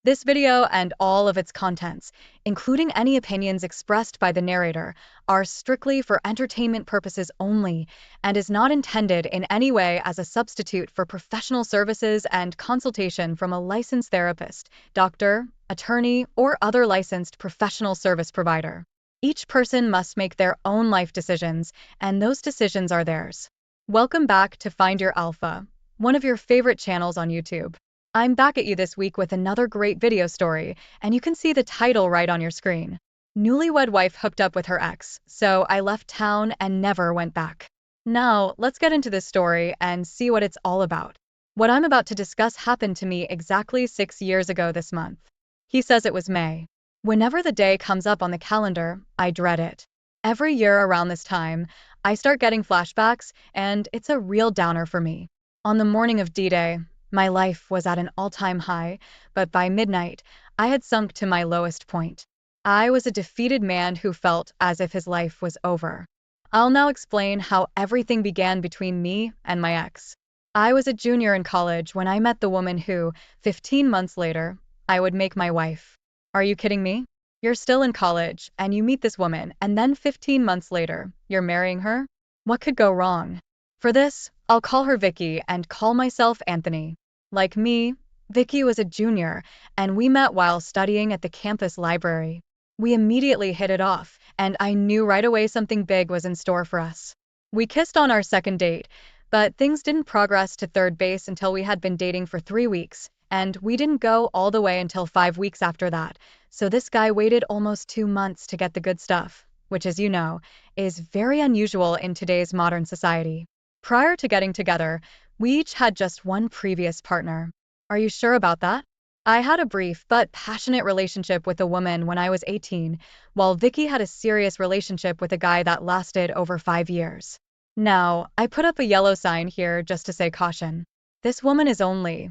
This video and all of its contents, including any opinions expressed by the narrator, are strictly for entertainment purposes only and is not intended in any way as a substitute for professional services and consultation from a licensed therapist, doctor, attorney, or other licensed professional service provider. Each person must make their own life decisions, and those decisions are theirs. Welcome back to Find Your Alpha, one of your favorite channels on YouTube. I'm back at you this week with another great video story, and you can see the title right on your screen. Newlywed wife hooked up with her ex, so I left town and never went back. Now, let's get into this story and see what it's all about. What I'm about to discuss happened to me exactly 6 years ago this month. He says it was May. Whenever the day comes up on the calendar, I dread it. Every year around this time, I start getting flashbacks, and it's a real downer for me. On the morning of D-Day, my life was at an all-time high, but by midnight, I had sunk to my lowest point. I was a defeated man who felt as if his life was over. I'll now explain how everything began between me and my ex. I was a junior in college when I met the woman who, 15 months later, I would make my wife. Are you kidding me? You're still in college, and you meet this woman, and then 15 months later, you're marrying her? What could go wrong? For this, I'll call her Vicky and call myself Anthony. Like me, Vicky was a junior, and we met while studying at the campus library. We immediately hit it off, and I knew right away something big was in store for us. We kissed on our second date, but things didn't progress to third base until we had been dating for 3 weeks, and we didn't go all the way until 5 weeks after that, so this guy waited almost 2 months to get the good stuff, which, as you know, is very unusual in today's modern society. Prior to getting together, we each had just one previous partner. Are you sure about that? I had a brief but passionate relationship with a woman when I was 18, while Vicky had a serious relationship with a guy that lasted over 5 years. Now, I put up a yellow sign here just to say caution. This woman is only,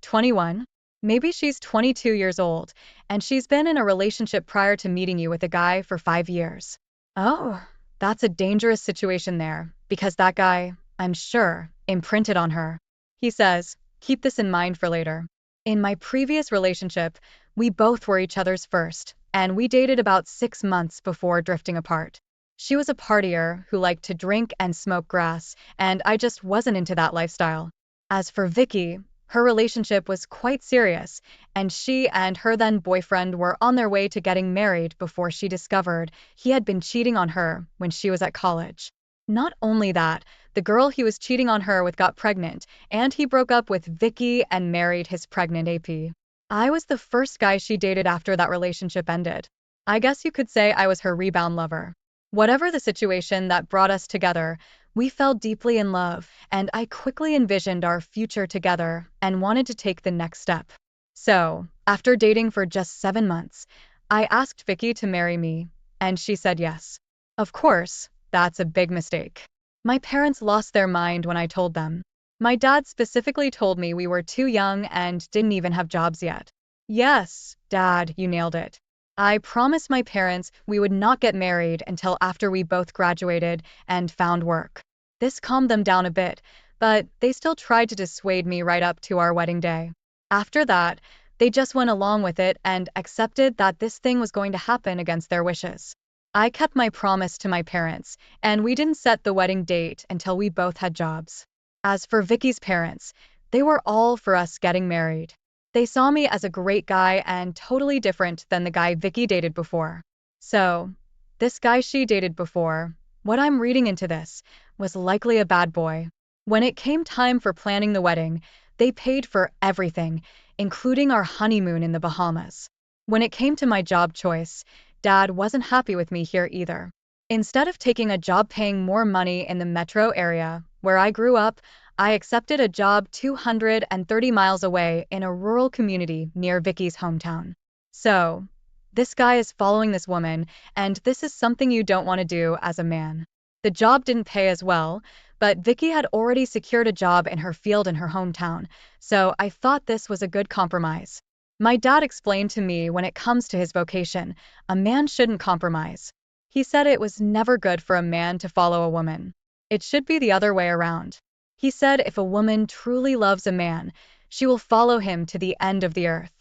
21? Maybe she's 22 years old, and she's been in a relationship prior to meeting you with a guy for 5 years. Oh, that's a dangerous situation there, because that guy, I'm sure, imprinted on her. He says, keep this in mind for later. In my previous relationship, we both were each other's first, and we dated about 6 months before drifting apart. She was a partier who liked to drink and smoke grass, and I just wasn't into that lifestyle. As for Vicky, her relationship was quite serious, and she and her then boyfriend were on their way to getting married before she discovered he had been cheating on her when she was at college. Not only that, the girl he was cheating on her with got pregnant, and he broke up with Vicky and married his pregnant AP. I was the first guy she dated after that relationship ended. I guess you could say I was her rebound lover. Whatever the situation that brought us together, we fell deeply in love, and I quickly envisioned our future together and wanted to take the next step. So, after dating for just 7 months, I asked Vicky to marry me, and she said yes. Of course, that's a big mistake. My parents lost their mind when I told them. My dad specifically told me we were too young and didn't even have jobs yet. Yes, Dad, you nailed it. I promised my parents we would not get married until after we both graduated and found work. This calmed them down a bit, but they still tried to dissuade me right up to our wedding day. After that, they just went along with it and accepted that this thing was going to happen against their wishes. I kept my promise to my parents, and we didn't set the wedding date until we both had jobs. As for Vicky's parents, they were all for us getting married. They saw me as a great guy and totally different than the guy Vicky dated before. So, this guy she dated before, what I'm reading into this, was likely a bad boy. When it came time for planning the wedding, they paid for everything, including our honeymoon in the Bahamas. When it came to my job choice, Dad wasn't happy with me here either. Instead of taking a job paying more money in the metro area, where I grew up, I accepted a job 230 miles away in a rural community near Vicky's hometown. So, this guy is following this woman, and this is something you don't want to do as a man. The job didn't pay as well, but Vicky had already secured a job in her field in her hometown, so I thought this was a good compromise. My dad explained to me when it comes to his vocation, a man shouldn't compromise. He said it was never good for a man to follow a woman. It should be the other way around. He said if a woman truly loves a man, she will follow him to the end of the earth.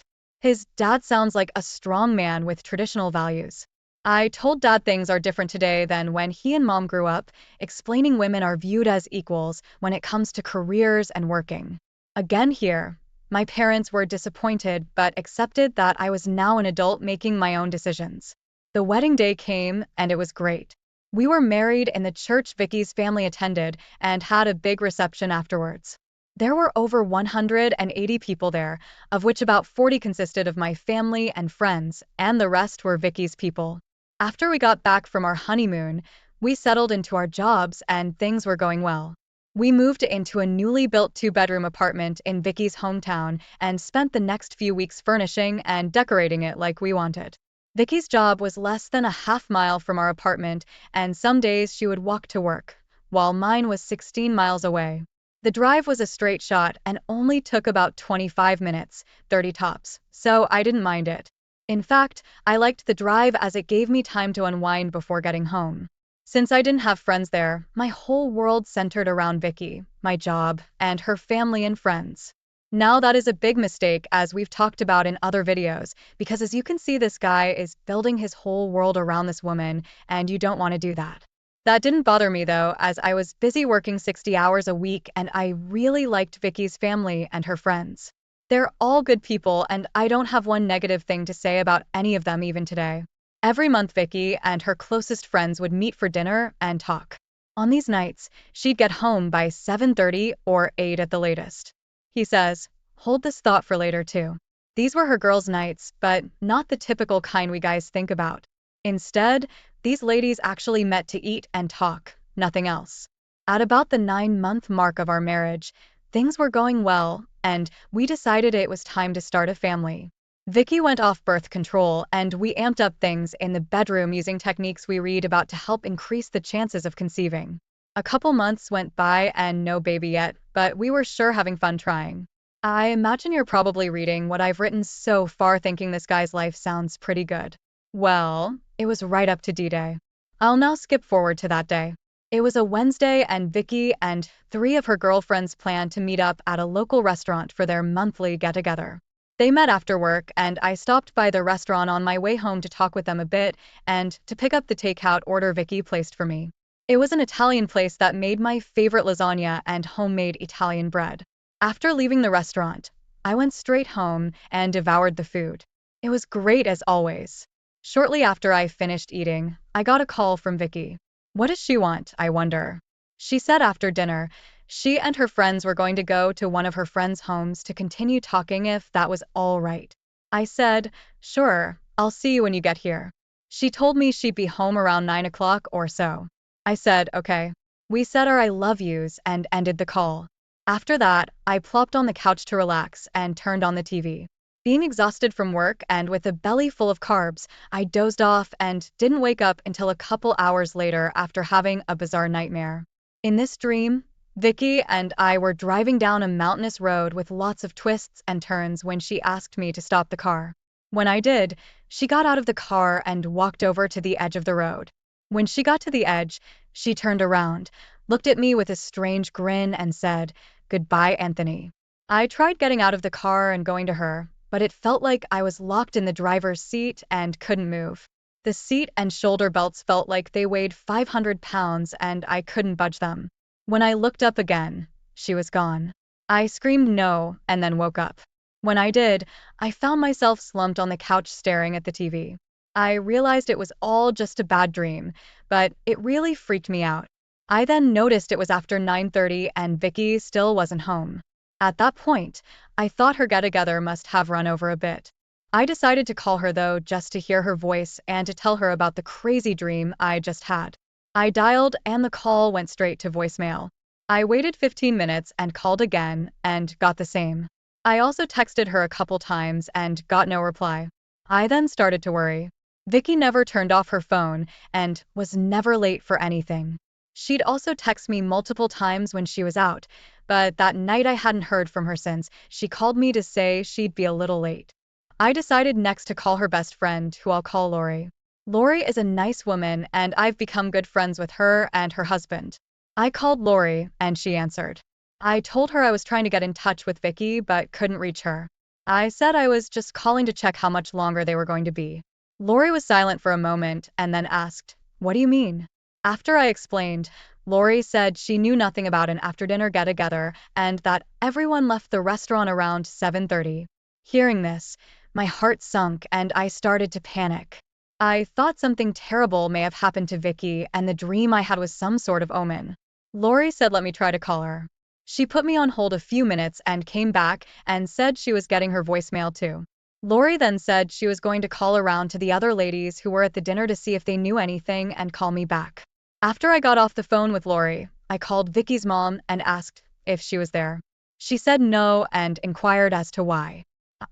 His dad sounds like a strong man with traditional values. I told dad things are different today than when he and mom grew up, explaining women are viewed as equals when it comes to careers and working. Again here, my parents were disappointed but accepted that I was now an adult making my own decisions. The wedding day came, and it was great. We were married in the church Vicky's family attended and had a big reception afterwards. There were over 180 people there, of which about 40 consisted of my family and friends, and the rest were Vicky's people. After we got back from our honeymoon, we settled into our jobs and things were going well. We moved into a newly built two-bedroom apartment in Vicky's hometown and spent the next few weeks furnishing and decorating it like we wanted. Vicky's job was less than a half mile from our apartment, and some days she would walk to work, while mine was 16 miles away. The drive was a straight shot and only took about 25 minutes, 30 tops, so I didn't mind it. In fact, I liked the drive as it gave me time to unwind before getting home. Since I didn't have friends there, my whole world centered around Vicky, my job, and her family and friends. Now that is a big mistake, as we've talked about in other videos, because as you can see, this guy is building his whole world around this woman, and you don't want to do that. That didn't bother me though, as I was busy working 60 hours a week and I really liked Vicky's family and her friends. They're all good people and I don't have one negative thing to say about any of them even today. Every month Vicky and her closest friends would meet for dinner and talk. On these nights, she'd get home by 7:30 or 8 at the latest. He says, hold this thought for later too. These were her girls' nights, but not the typical kind we guys think about. Instead, these ladies actually met to eat and talk, nothing else. At about the 9-month mark of our marriage, things were going well, and we decided it was time to start a family. Vicky went off birth control, and we amped up things in the bedroom using techniques we read about to help increase the chances of conceiving. A couple months went by and no baby yet, but we were sure having fun trying. I imagine you're probably reading what I've written so far thinking this guy's life sounds pretty good. Well, it was right up to D-Day. I'll now skip forward to that day. It was a Wednesday and Vicky and 3 of her girlfriends planned to meet up at a local restaurant for their monthly get-together. They met after work and I stopped by the restaurant on my way home to talk with them a bit and to pick up the takeout order Vicky placed for me. It was an Italian place that made my favorite lasagna and homemade Italian bread. After leaving the restaurant, I went straight home and devoured the food. It was great as always. Shortly after I finished eating, I got a call from Vicky. What does she want, I wonder? She said after dinner, she and her friends were going to go to one of her friends' homes to continue talking if that was all right. I said, sure, I'll see you when you get here. She told me she'd be home around 9 o'clock or so. I said, okay. We said our I love yous and ended the call. After that, I plopped on the couch to relax and turned on the TV. Being exhausted from work and with a belly full of carbs, I dozed off and didn't wake up until a couple hours later after having a bizarre nightmare. In this dream, Vicky and I were driving down a mountainous road with lots of twists and turns when she asked me to stop the car. When I did, she got out of the car and walked over to the edge of the road. When she got to the edge, she turned around, looked at me with a strange grin and said, "Goodbye, Anthony." I tried getting out of the car and going to her, but it felt like I was locked in the driver's seat and couldn't move. The seat and shoulder belts felt like they weighed 500 pounds and I couldn't budge them. When I looked up again, she was gone. I screamed no and then woke up. When I did, I found myself slumped on the couch staring at the TV. I realized it was all just a bad dream, but it really freaked me out. I then noticed it was after 9:30 and Vicky still wasn't home. At that point, I thought her get-together must have run over a bit. I decided to call her though just to hear her voice and to tell her about the crazy dream I just had. I dialed and the call went straight to voicemail. I waited 15 minutes and called again and got the same. I also texted her a couple times and got no reply. I then started to worry. Vicky never turned off her phone and was never late for anything. She'd also text me multiple times when she was out, but that night I hadn't heard from her since she called me to say she'd be a little late. I decided next to call her best friend, who I'll call Lori. Lori is a nice woman and I've become good friends with her and her husband. I called Lori and she answered. I told her I was trying to get in touch with Vicky but couldn't reach her. I said I was just calling to check how much longer they were going to be. Lori was silent for a moment and then asked, "What do you mean?" After I explained, Lori said she knew nothing about an after-dinner get-together and that everyone left the restaurant around 7:30. Hearing this, my heart sunk and I started to panic. I thought something terrible may have happened to Vicky and the dream I had was some sort of omen. Lori said let me try to call her. She put me on hold a few minutes and came back and said she was getting her voicemail too. Lori then said she was going to call around to the other ladies who were at the dinner to see if they knew anything and call me back. After I got off the phone with Lori, I called Vicky's mom and asked if she was there. She said no and inquired as to why.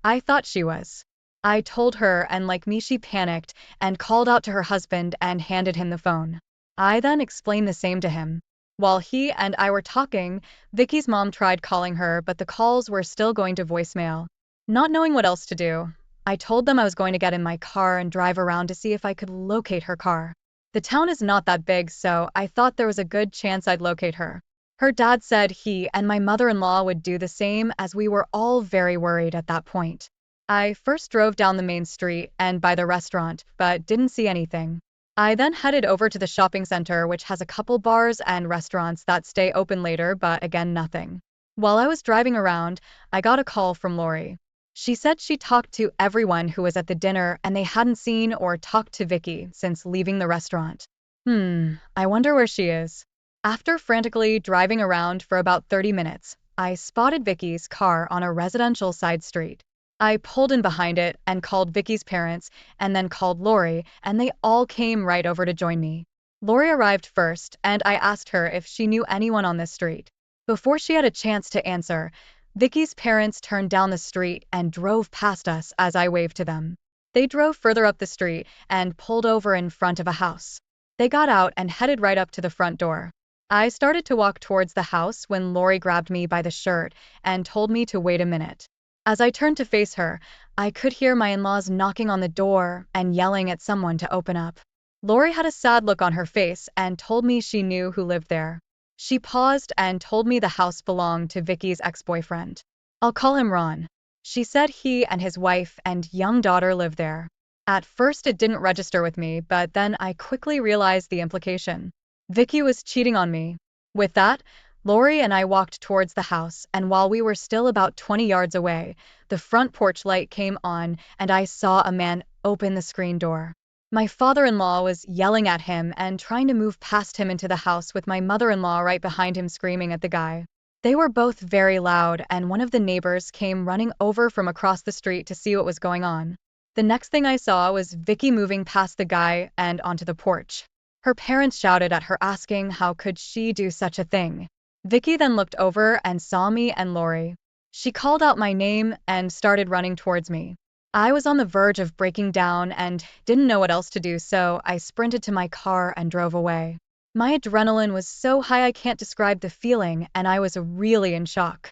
I thought she was. I told her, and like me, she panicked and called out to her husband and handed him the phone. I then explained the same to him. While he and I were talking, Vicky's mom tried calling her, but the calls were still going to voicemail. Not knowing what else to do, I told them I was going to get in my car and drive around to see if I could locate her car. The town is not that big, so I thought there was a good chance I'd locate her. Her dad said he and my mother-in-law would do the same, as we were all very worried at that point. I first drove down the main street and by the restaurant, but didn't see anything. I then headed over to the shopping center, which has a couple bars and restaurants that stay open later, but again, nothing. While I was driving around, I got a call from Lori. She said she talked to everyone who was at the dinner and they hadn't seen or talked to Vicky since leaving the restaurant. I wonder where she is. After frantically driving around for about 30 minutes, I spotted Vicky's car on a residential side street. I pulled in behind it and called Vicky's parents and then called Lori, and they all came right over to join me. Lori arrived first and I asked her if she knew anyone on this street. Before she had a chance to answer, Vicky's parents turned down the street and drove past us as I waved to them. They drove further up the street and pulled over in front of a house. They got out and headed right up to the front door. I started to walk towards the house when Lori grabbed me by the shirt and told me to wait a minute. As I turned to face her, I could hear my in-laws knocking on the door and yelling at someone to open up. Lori had a sad look on her face and told me she knew who lived there. She paused and told me the house belonged to Vicky's ex-boyfriend. I'll call him Ron. She said he and his wife and young daughter live there. At first it didn't register with me, but then I quickly realized the implication. Vicky was cheating on me. With that, Lori and I walked towards the house, and while we were still about 20 yards away, the front porch light came on and I saw a man open the screen door. My father-in-law was yelling at him and trying to move past him into the house with my mother-in-law right behind him screaming at the guy. They were both very loud, and one of the neighbors came running over from across the street to see what was going on. The next thing I saw was Vicky moving past the guy and onto the porch. Her parents shouted at her asking how could she do such a thing. Vicky then looked over and saw me and Lori. She called out my name and started running towards me. I was on the verge of breaking down and didn't know what else to do, so I sprinted to my car and drove away. My adrenaline was so high I can't describe the feeling, and I was really in shock.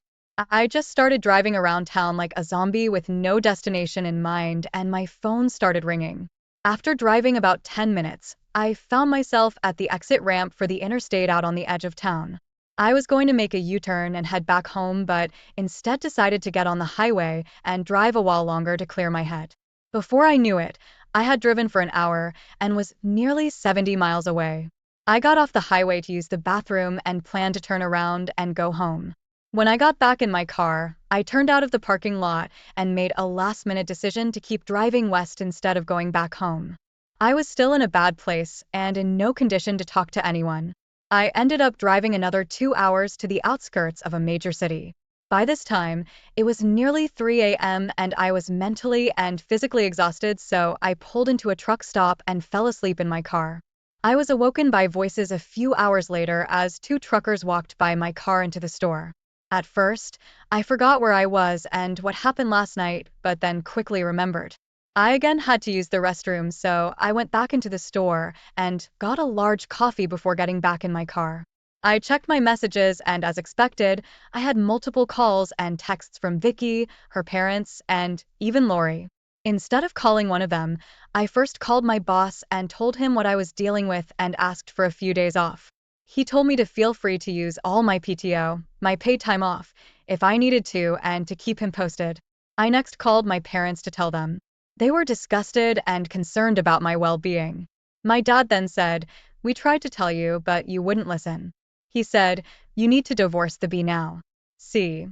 I just started driving around town like a zombie with no destination in mind, and my phone started ringing. After driving about 10 minutes, I found myself at the exit ramp for the interstate out on the edge of town. I was going to make a U-turn and head back home, but instead decided to get on the highway and drive a while longer to clear my head. Before I knew it, I had driven for an hour and was nearly 70 miles away. I got off the highway to use the bathroom and planned to turn around and go home. When I got back in my car, I turned out of the parking lot and made a last-minute decision to keep driving west instead of going back home. I was still in a bad place and in no condition to talk to anyone. I ended up driving another 2 hours to the outskirts of a major city. By this time, it was nearly 3 a.m. and I was mentally and physically exhausted, so I pulled into a truck stop and fell asleep in my car. I was awoken by voices a few hours later as 2 truckers walked by my car into the store. At first, I forgot where I was and what happened last night, but then quickly remembered. I again had to use the restroom, so I went back into the store and got a large coffee before getting back in my car. I checked my messages and, as expected, I had multiple calls and texts from Vicky, her parents, and even Lori. Instead of calling one of them, I first called my boss and told him what I was dealing with and asked for a few days off. He told me to feel free to use all my PTO, my paid time off, if I needed to, and to keep him posted. I next called my parents to tell them. They were disgusted and concerned about my well-being. My dad then said, "We tried to tell you, but you wouldn't listen." He said, "You need to divorce the B now." See,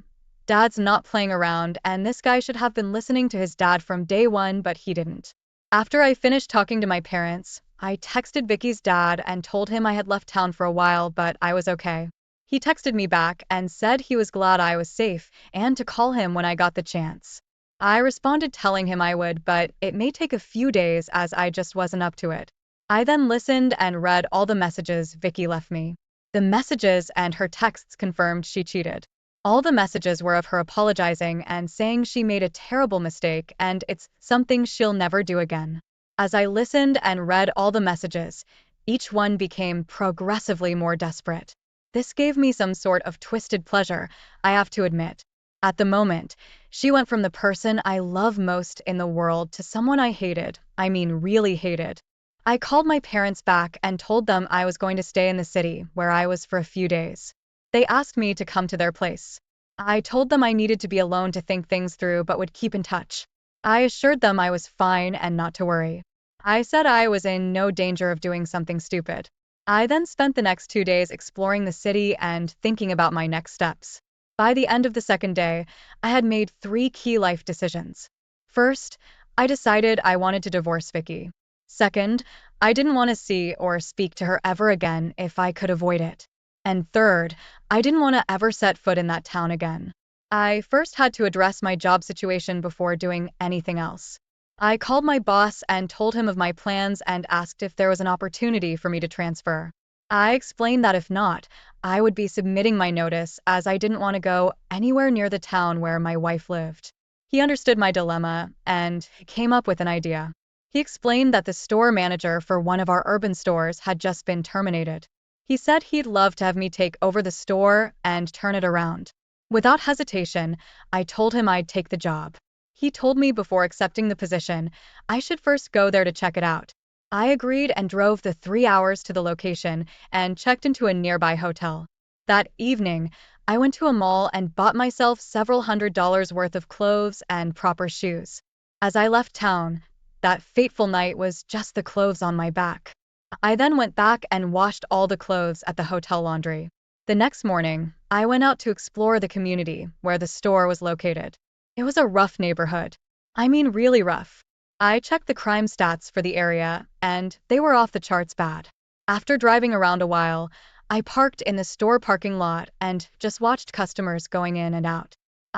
dad's not playing around, and this guy should have been listening to his dad from day one, but he didn't. After I finished talking to my parents, I texted Vicky's dad and told him I had left town for a while, but I was okay. He texted me back and said he was glad I was safe and to call him when I got the chance. I responded telling him I would, but it may take a few days as I just wasn't up to it. I then listened and read all the messages Vicky left me. The messages and her texts confirmed she cheated. All the messages were of her apologizing and saying she made a terrible mistake and it's something she'll never do again. As I listened and read all the messages, each one became progressively more desperate. This gave me some sort of twisted pleasure, I have to admit. At the moment, she went from the person I love most in the world to someone I hated, I mean really hated. I called my parents back and told them I was going to stay in the city, where I was for a few days. They asked me to come to their place. I told them I needed to be alone to think things through but would keep in touch. I assured them I was fine and not to worry. I said I was in no danger of doing something stupid. I then spent the next 2 days exploring the city and thinking about my next steps. By the end of the second day, I had made 3 key life decisions. First, I decided I wanted to divorce Vicky. Second, I didn't want to see or speak to her ever again if I could avoid it. And third, I didn't want to ever set foot in that town again. I first had to address my job situation before doing anything else. I called my boss and told him of my plans and asked if there was an opportunity for me to transfer. I explained that if not, I would be submitting my notice as I didn't want to go anywhere near the town where my wife lived. He understood my dilemma and came up with an idea. He explained that the store manager for one of our urban stores had just been terminated. He said he'd love to have me take over the store and turn it around. Without hesitation, I told him I'd take the job. He told me before accepting the position, I should first go there to check it out. I agreed and drove the 3 hours to the location and checked into a nearby hotel. That evening, I went to a mall and bought myself several $100s worth of clothes and proper shoes. As I left town, that fateful night was just the clothes on my back. I then went back and washed all the clothes at the hotel laundry. The next morning, I went out to explore the community where the store was located. It was a rough neighborhood. I mean really rough. I checked the crime stats for the area, and they were off the charts bad. After driving around a while, I parked in the store parking lot and just watched customers going in and out.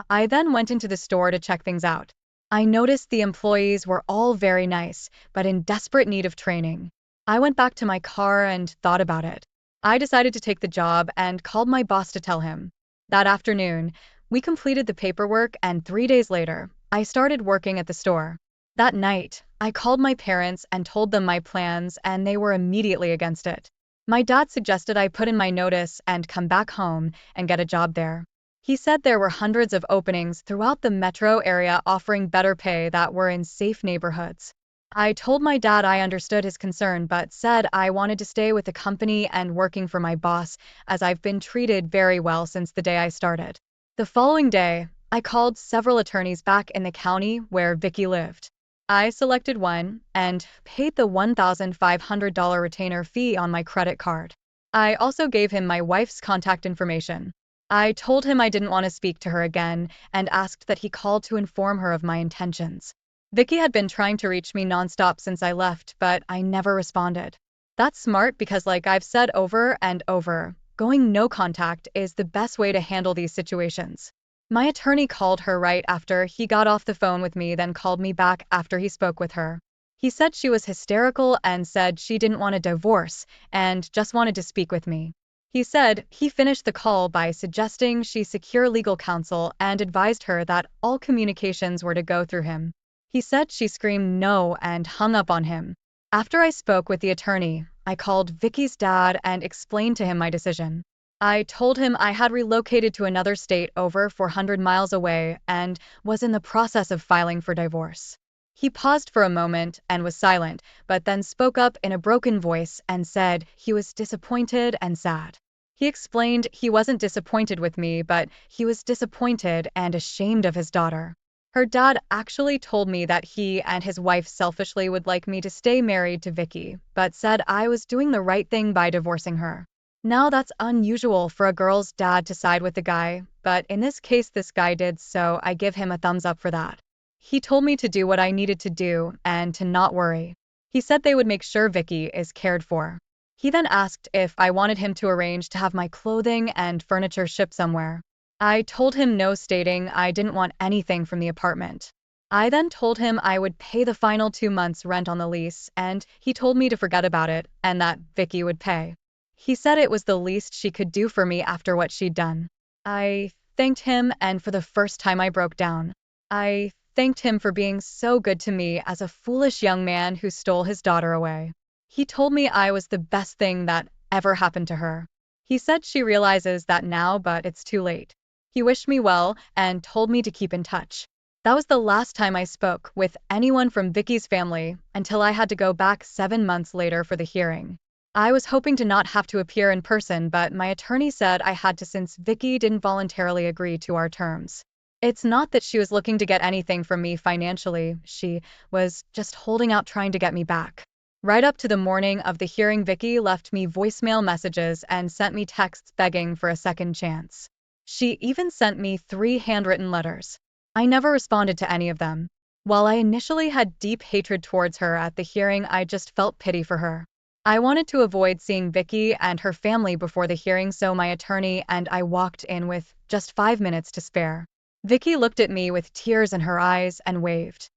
I then went into the store to check things out. I noticed the employees were all very nice, but in desperate need of training. I went back to my car and thought about it. I decided to take the job and called my boss to tell him. That afternoon, we completed the paperwork and 3 days later, I started working at the store. That night, I called my parents and told them my plans and they were immediately against it. My dad suggested I put in my notice and come back home and get a job there. He said there were hundreds of openings throughout the metro area offering better pay that were in safe neighborhoods. I told my dad I understood his concern but said I wanted to stay with the company and working for my boss as I've been treated very well since the day I started. The following day, I called several attorneys back in the county where Vicky lived. I selected one and paid the $1,500 retainer fee on my credit card. I also gave him my wife's contact information. I told him I didn't want to speak to her again and asked that he call to inform her of my intentions. Vicky had been trying to reach me nonstop since I left, but I never responded. That's smart because, like I've said over and over, going no contact is the best way to handle these situations. My attorney called her right after he got off the phone with me, then called me back after he spoke with her. He said she was hysterical and said she didn't want a divorce and just wanted to speak with me. He said he finished the call by suggesting she secure legal counsel and advised her that all communications were to go through him. He said she screamed no and hung up on him. After I spoke with the attorney, I called Vicky's dad and explained to him my decision. I told him I had relocated to another state over 400 miles away and was in the process of filing for divorce. He paused for a moment and was silent, but then spoke up in a broken voice and said he was disappointed and sad. He explained he wasn't disappointed with me, but he was disappointed and ashamed of his daughter. Her dad actually told me that he and his wife selfishly would like me to stay married to Vicky, but said I was doing the right thing by divorcing her. Now that's unusual for a girl's dad to side with the guy, but in this case this guy did, so I give him a thumbs up for that. He told me to do what I needed to do and to not worry. He said they would make sure Vicky is cared for. He then asked if I wanted him to arrange to have my clothing and furniture shipped somewhere. I told him no, stating I didn't want anything from the apartment. I then told him I would pay the final 2 months' rent on the lease, and he told me to forget about it and that Vicky would pay. He said it was the least she could do for me after what she'd done. I thanked him, and for the first time I broke down. I thanked him for being so good to me as a foolish young man who stole his daughter away. He told me I was the best thing that ever happened to her. He said she realizes that now, but it's too late. He wished me well and told me to keep in touch. That was the last time I spoke with anyone from Vicky's family until I had to go back 7 months later for the hearing. I was hoping to not have to appear in person, but my attorney said I had to since Vicky didn't voluntarily agree to our terms. It's not that she was looking to get anything from me financially, she was just holding out trying to get me back. Right up to the morning of the hearing, Vicky left me voicemail messages and sent me texts begging for a second chance. She even sent me 3 handwritten letters. I never responded to any of them. While I initially had deep hatred towards her at the hearing, I just felt pity for her. I wanted to avoid seeing Vicky and her family before the hearing, so my attorney and I walked in with just 5 minutes to spare. Vicky looked at me with tears in her eyes and waved.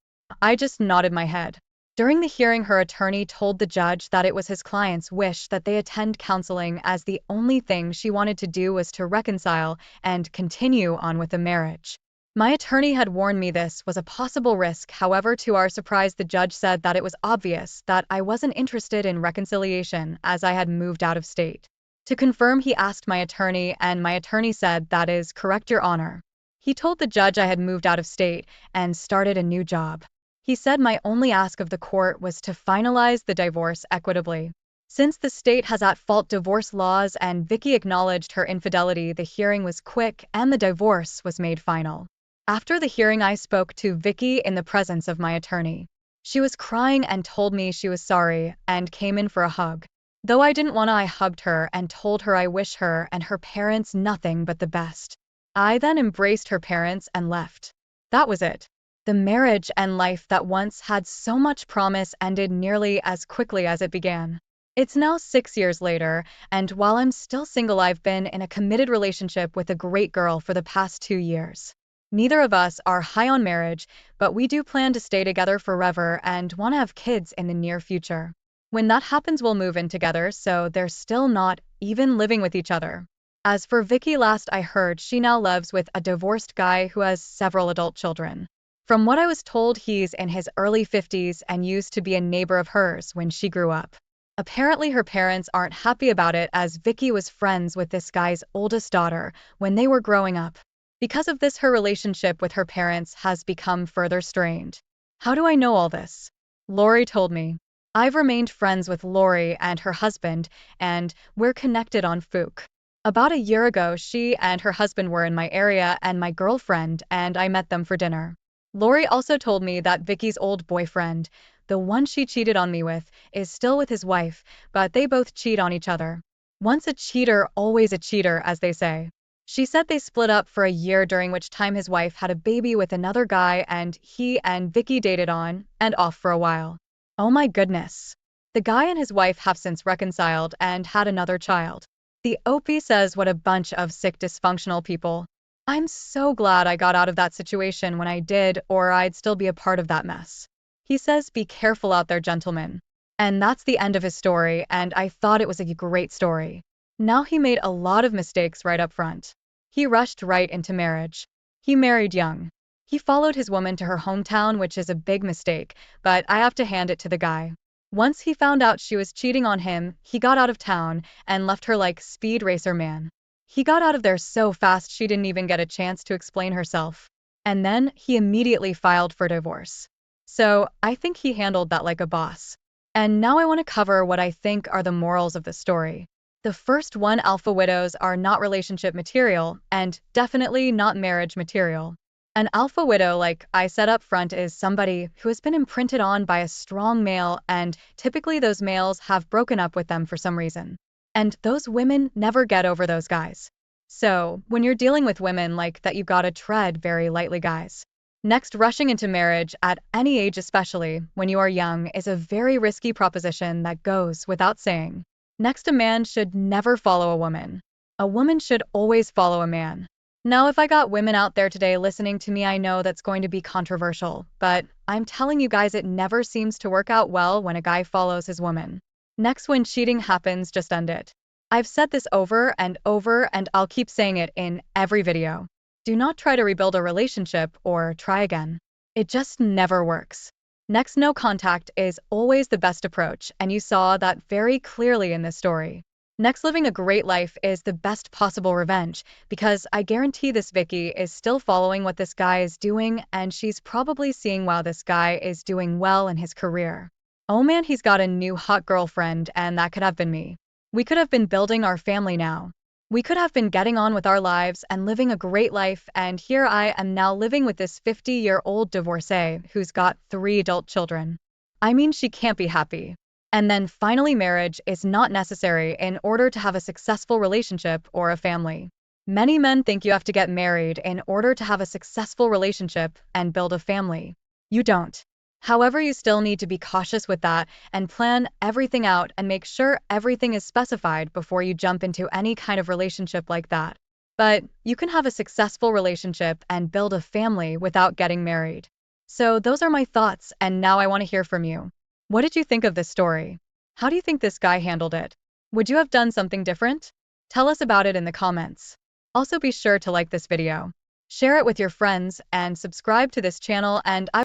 I just nodded my head. During the hearing, her attorney told the judge that it was his client's wish that they attend counseling, as the only thing she wanted to do was to reconcile and continue on with the marriage. My attorney had warned me this was a possible risk. However, to our surprise, the judge said that it was obvious that I wasn't interested in reconciliation as I had moved out of state. To confirm, he asked my attorney, and my attorney said, "That is correct, Your Honor." He told the judge I had moved out of state and started a new job. He said my only ask of the court was to finalize the divorce equitably. Since the state has at-fault divorce laws and Vicky acknowledged her infidelity, the hearing was quick and the divorce was made final. After the hearing, I spoke to Vicky in the presence of my attorney. She was crying and told me she was sorry and came in for a hug. Though I didn't want to, I hugged her and told her I wish her and her parents nothing but the best. I then embraced her parents and left. That was it. The marriage and life that once had so much promise ended nearly as quickly as it began. It's now 6 years later, and while I'm still single, I've been in a committed relationship with a great girl for the past 2 years. Neither of us are high on marriage, but we do plan to stay together forever and want to have kids in the near future. When that happens, we'll move in together, so they're still not even living with each other. As for Vicky, last I heard, she now lives with a divorced guy who has several adult children. From what I was told, he's in his early 50s and used to be a neighbor of hers when she grew up. Apparently her parents aren't happy about it, as Vicky was friends with this guy's oldest daughter when they were growing up. Because of this, her relationship with her parents has become further strained. How do I know all this? Lori told me. I've remained friends with Lori and her husband, and we're connected on Facebook. About a year ago, she and her husband were in my area and my girlfriend and I met them for dinner. Lori also told me that Vicky's old boyfriend, the one she cheated on me with, is still with his wife, but they both cheat on each other. Once a cheater, always a cheater, as they say. She said they split up for a year, during which time his wife had a baby with another guy and he and Vicky dated on and off for a while. Oh my goodness. The guy and his wife have since reconciled and had another child. The OP says, what a bunch of sick, dysfunctional people. I'm so glad I got out of that situation when I did, or I'd still be a part of that mess. He says, be careful out there, gentlemen. And that's the end of his story, and I thought it was a great story. Now he made a lot of mistakes right up front. He rushed right into marriage. He married young. He followed his woman to her hometown, which is a big mistake, but I have to hand it to the guy. Once he found out she was cheating on him, he got out of town and left her like Speed Racer Man. He got out of there so fast she didn't even get a chance to explain herself. And then he immediately filed for divorce. So I think he handled that like a boss. And now I want to cover what I think are the morals of the story. The first one, alpha widows are not relationship material and definitely not marriage material. An alpha widow, like I said up front, is somebody who has been imprinted on by a strong male, and typically those males have broken up with them for some reason. And those women never get over those guys. So, when you're dealing with women like that, you gotta tread very lightly, guys. Next, rushing into marriage at any age, especially when you are young, is a very risky proposition that goes without saying. Next, a man should never follow a woman. A woman should always follow a man. Now, if I got women out there today listening to me, I know that's going to be controversial, but I'm telling you guys, it never seems to work out well when a guy follows his woman. Next, when cheating happens, just end it. I've said this over and over, and I'll keep saying it in every video. Do not try to rebuild a relationship or try again. It just never works. Next, no contact is always the best approach, and you saw that very clearly in this story. Next, living a great life is the best possible revenge, because I guarantee this Vicky is still following what this guy is doing, and she's probably seeing, wow, this guy is doing well in his career. Oh man, he's got a new hot girlfriend, and that could have been me. We could have been building our family now. We could have been getting on with our lives and living a great life, and here I am now living with this 50-year-old divorcee who's got 3 adult children. I mean, she can't be happy. And then finally, marriage is not necessary in order to have a successful relationship or a family. Many men think you have to get married in order to have a successful relationship and build a family. You don't. However, you still need to be cautious with that and plan everything out and make sure everything is specified before you jump into any kind of relationship like that. But you can have a successful relationship and build a family without getting married. So those are my thoughts, and now I want to hear from you. What did you think of this story? How do you think this guy handled it? Would you have done something different? Tell us about it in the comments. Also, be sure to like this video, share it with your friends, and subscribe to this channel.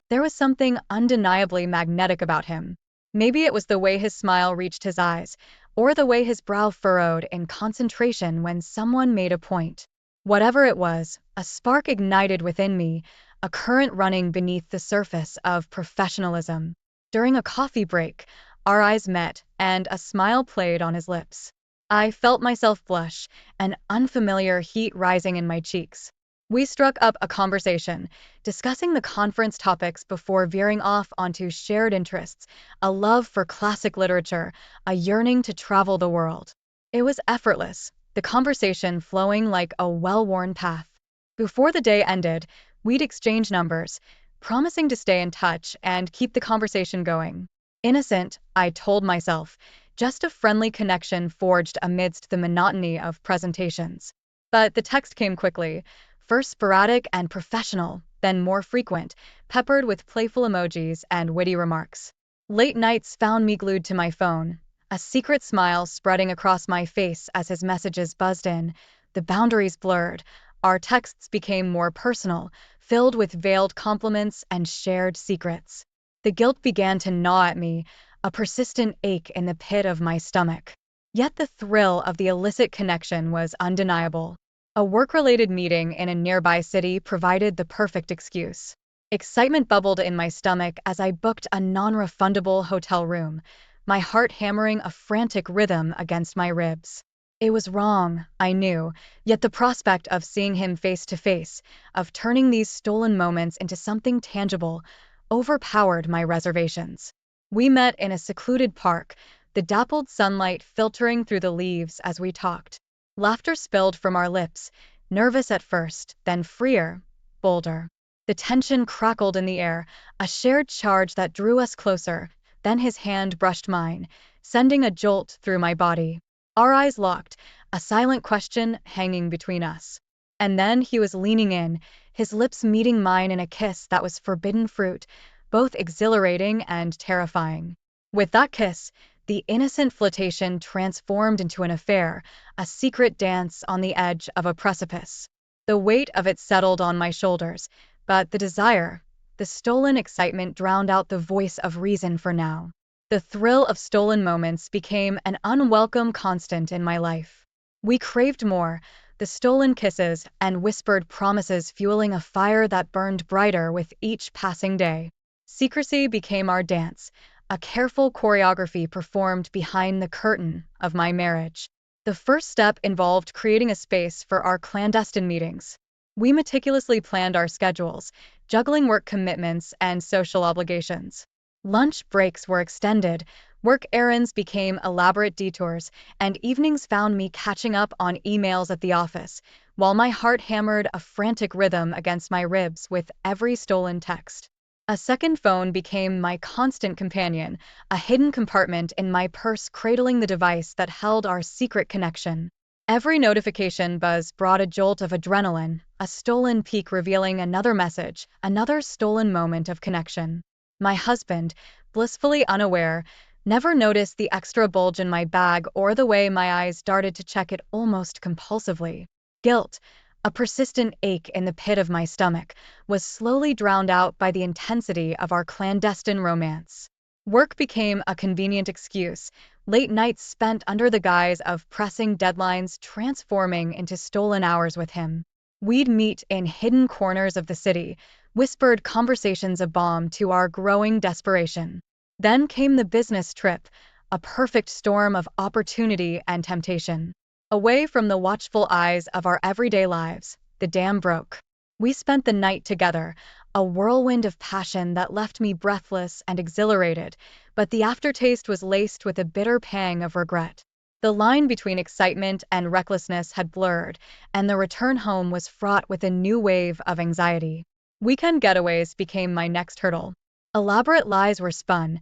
There was something undeniably magnetic about him. Maybe it was the way his smile reached his eyes, or the way his brow furrowed in concentration when someone made a point. Whatever it was, a spark ignited within me, a current running beneath the surface of professionalism. During a coffee break, our eyes met, and a smile played on his lips. I felt myself blush, an unfamiliar heat rising in my cheeks. We struck up a conversation, discussing the conference topics before veering off onto shared interests, a love for classic literature, a yearning to travel the world. It was effortless, the conversation flowing like a well-worn path. Before the day ended, we'd exchange numbers, promising to stay in touch and keep the conversation going. Innocent, I told myself, just a friendly connection forged amidst the monotony of presentations. But the text came quickly, first sporadic and professional, then more frequent, peppered with playful emojis and witty remarks. Late nights found me glued to my phone, a secret smile spreading across my face as his messages buzzed in. The boundaries blurred. Our texts became more personal, filled with veiled compliments and shared secrets. The guilt began to gnaw at me, a persistent ache in the pit of my stomach. Yet the thrill of the illicit connection was undeniable. A work-related meeting in a nearby city provided the perfect excuse. Excitement bubbled in my stomach as I booked a non-refundable hotel room, my heart hammering a frantic rhythm against my ribs. It was wrong, I knew, yet the prospect of seeing him face to face, of turning these stolen moments into something tangible, overpowered my reservations. We met in a secluded park, the dappled sunlight filtering through the leaves as we talked. Laughter spilled from our lips, nervous at first, then freer, bolder. The tension crackled in the air, a shared charge that drew us closer. Then his hand brushed mine, sending a jolt through my body. Our eyes locked, a silent question hanging between us. And then he was leaning in, his lips meeting mine in a kiss that was forbidden fruit, both exhilarating and terrifying. With that kiss, the innocent flirtation transformed into an affair, a secret dance on the edge of a precipice. The weight of it settled on my shoulders, but the desire, the stolen excitement drowned out the voice of reason for now. The thrill of stolen moments became an unwelcome constant in my life. We craved more, the stolen kisses and whispered promises fueling a fire that burned brighter with each passing day. Secrecy became our dance, a careful choreography performed behind the curtain of my marriage. The first step involved creating a space for our clandestine meetings. We meticulously planned our schedules, juggling work commitments and social obligations. Lunch breaks were extended, work errands became elaborate detours, and evenings found me catching up on emails at the office, while my heart hammered a frantic rhythm against my ribs with every stolen text. A second phone became my constant companion, a hidden compartment in my purse cradling the device that held our secret connection. Every notification buzz brought a jolt of adrenaline, a stolen peek revealing another message, another stolen moment of connection. My husband, blissfully unaware, never noticed the extra bulge in my bag or the way my eyes darted to check it almost compulsively. Guilt, a persistent ache in the pit of my stomach, was slowly drowned out by the intensity of our clandestine romance. Work became a convenient excuse, late nights spent under the guise of pressing deadlines transforming into stolen hours with him. We'd meet in hidden corners of the city, whispered conversations a balm to our growing desperation. Then came the business trip, a perfect storm of opportunity and temptation. Away from the watchful eyes of our everyday lives, the dam broke. We spent the night together, a whirlwind of passion that left me breathless and exhilarated, but the aftertaste was laced with a bitter pang of regret. The line between excitement and recklessness had blurred, and the return home was fraught with a new wave of anxiety. Weekend getaways became my next hurdle. Elaborate lies were spun,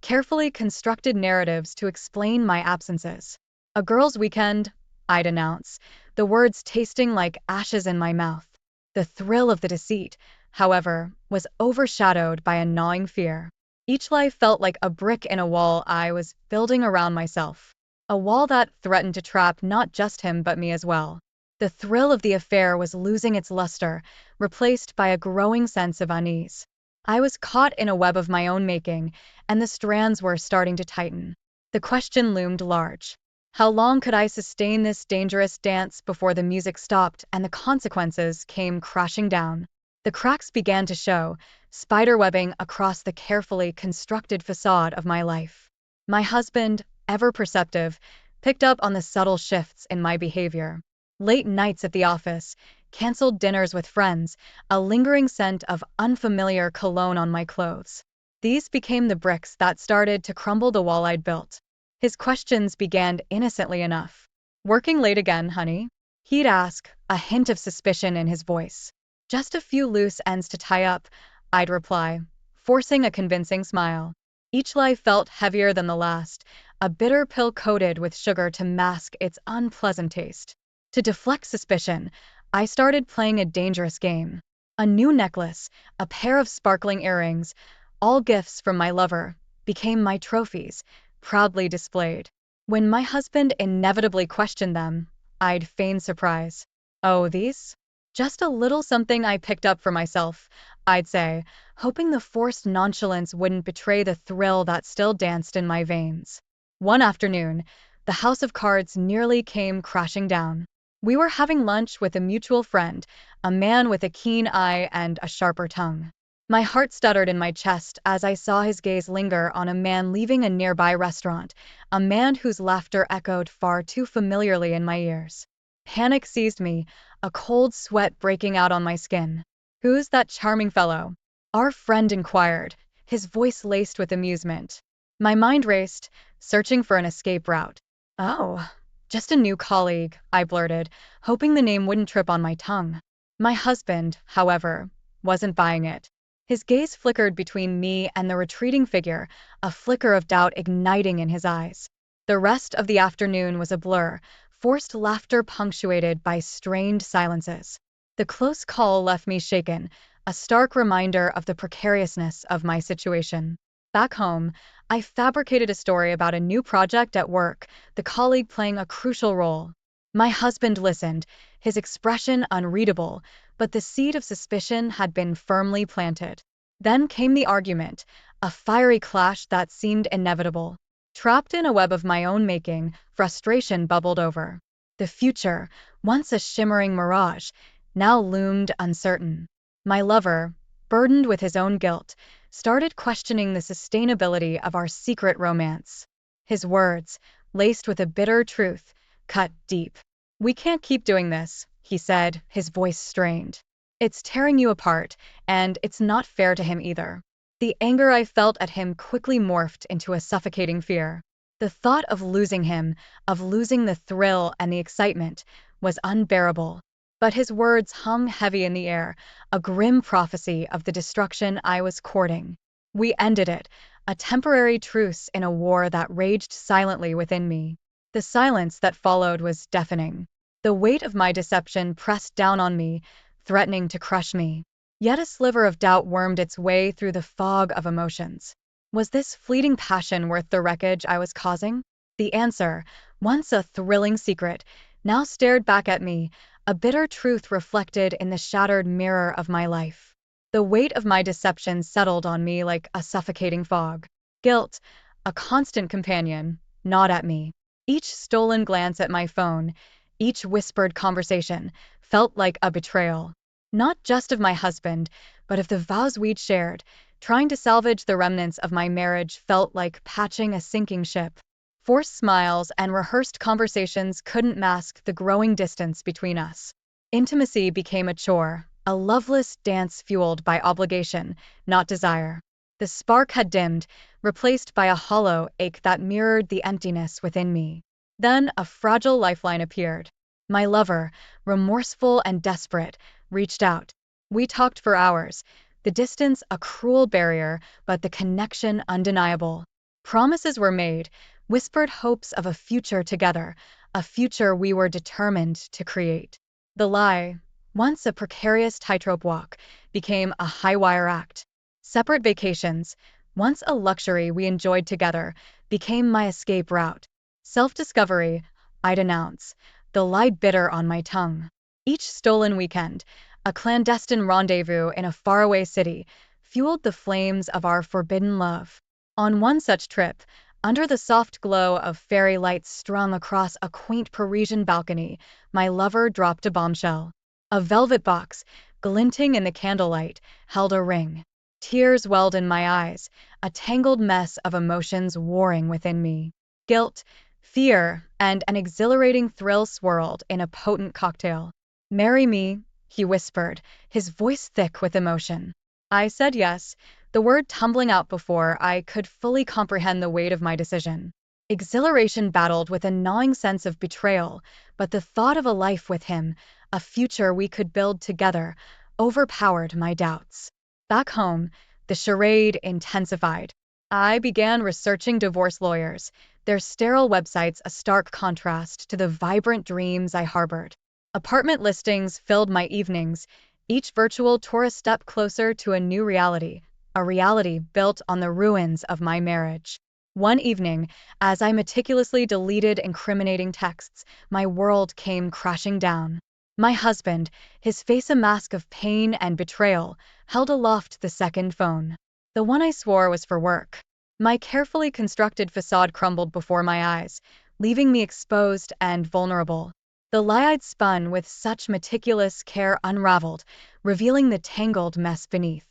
carefully constructed narratives to explain my absences. A girls' weekend, I'd announce, the words tasting like ashes in my mouth. The thrill of the deceit, however, was overshadowed by a gnawing fear. Each lie felt like a brick in a wall I was building around myself. A wall that threatened to trap not just him but me as well. The thrill of the affair was losing its luster, replaced by a growing sense of unease. I was caught in a web of my own making, and the strands were starting to tighten. The question loomed large. How long could I sustain this dangerous dance before the music stopped and the consequences came crashing down? The cracks began to show, spiderwebbing across the carefully constructed facade of my life. My husband, ever perceptive, picked up on the subtle shifts in my behavior. Late nights at the office, canceled dinners with friends, a lingering scent of unfamiliar cologne on my clothes. These became the bricks that started to crumble the wall I'd built. His questions began innocently enough. "Working late again, honey?" He'd ask, a hint of suspicion in his voice. "Just a few loose ends to tie up," I'd reply, forcing a convincing smile. Each lie felt heavier than the last, a bitter pill coated with sugar to mask its unpleasant taste. To deflect suspicion, I started playing a dangerous game. A new necklace, a pair of sparkling earrings, all gifts from my lover, became my trophies, proudly displayed. When my husband inevitably questioned them, I'd feign surprise. "Oh, these? Just a little something I picked up for myself," I'd say, hoping the forced nonchalance wouldn't betray the thrill that still danced in my veins. One afternoon, the house of cards nearly came crashing down. We were having lunch with a mutual friend, a man with a keen eye and a sharper tongue. My heart stuttered in my chest as I saw his gaze linger on a man leaving a nearby restaurant, a man whose laughter echoed far too familiarly in my ears. Panic seized me, a cold sweat breaking out on my skin. "Who's that charming fellow?" our friend inquired, his voice laced with amusement. My mind raced, searching for an escape route. "Oh, just a new colleague," I blurted, hoping the name wouldn't trip on my tongue. My husband, however, wasn't buying it. His gaze flickered between me and the retreating figure, a flicker of doubt igniting in his eyes. The rest of the afternoon was a blur, forced laughter punctuated by strained silences. The close call left me shaken, a stark reminder of the precariousness of my situation. Back home, I fabricated a story about a new project at work, the colleague playing a crucial role. My husband listened, his expression unreadable, but the seed of suspicion had been firmly planted. Then came the argument, a fiery clash that seemed inevitable. Trapped in a web of my own making, frustration bubbled over. The future, once a shimmering mirage, now loomed uncertain. My lover, burdened with his own guilt, started questioning the sustainability of our secret romance. His words, laced with a bitter truth, cut deep. "We can't keep doing this," he said, his voice strained. It's tearing you apart, and it's not fair to him either. The anger I felt at him quickly morphed into a suffocating fear. The thought of losing him, of losing the thrill and the excitement, was unbearable. But his words hung heavy in the air, a grim prophecy of the destruction I was courting. We ended it, a temporary truce in a war that raged silently within me. The silence that followed was deafening. The weight of my deception pressed down on me, threatening to crush me. Yet a sliver of doubt wormed its way through the fog of emotions. Was this fleeting passion worth the wreckage I was causing? The answer, once a thrilling secret, now stared back at me, a bitter truth reflected in the shattered mirror of my life. The weight of my deception settled on me like a suffocating fog. Guilt, a constant companion, gnawed at me. Each stolen glance at my phone, each whispered conversation, felt like a betrayal. Not just of my husband, but of the vows we'd shared. Trying to salvage the remnants of my marriage felt like patching a sinking ship. Forced smiles and rehearsed conversations couldn't mask the growing distance between us. Intimacy became a chore, a loveless dance fueled by obligation, not desire. The spark had dimmed, replaced by a hollow ache that mirrored the emptiness within me. Then a fragile lifeline appeared. My lover, remorseful and desperate, reached out. We talked for hours, the distance a cruel barrier, but the connection undeniable. Promises were made, whispered hopes of a future together, a future we were determined to create. The lie, once a precarious tightrope walk, became a high-wire act. Separate vacations, once a luxury we enjoyed together, became my escape route. Self-discovery, I denounce, the lie bitter on my tongue. Each stolen weekend, a clandestine rendezvous in a faraway city, fueled the flames of our forbidden love. On one such trip, under the soft glow of fairy lights strung across a quaint Parisian balcony, my lover dropped a bombshell. A velvet box, glinting in the candlelight, held a ring. Tears welled in my eyes, a tangled mess of emotions warring within me. Guilt, fear, and an exhilarating thrill swirled in a potent cocktail. "Marry me," he whispered, his voice thick with emotion. I said yes, the word tumbling out before I could fully comprehend the weight of my decision. Exhilaration battled with a gnawing sense of betrayal, but the thought of a life with him, a future we could build together, overpowered my doubts. Back home, the charade intensified. I began researching divorce lawyers, their sterile websites a stark contrast to the vibrant dreams I harbored. Apartment listings filled my evenings, each virtual tourist step closer to a new reality, a reality built on the ruins of my marriage. One evening, as I meticulously deleted incriminating texts, my world came crashing down. My husband, his face a mask of pain and betrayal, held aloft the second phone. The one I swore was for work. My carefully constructed facade crumbled before my eyes, leaving me exposed and vulnerable. The lie I'd spun with such meticulous care unraveled, revealing the tangled mess beneath.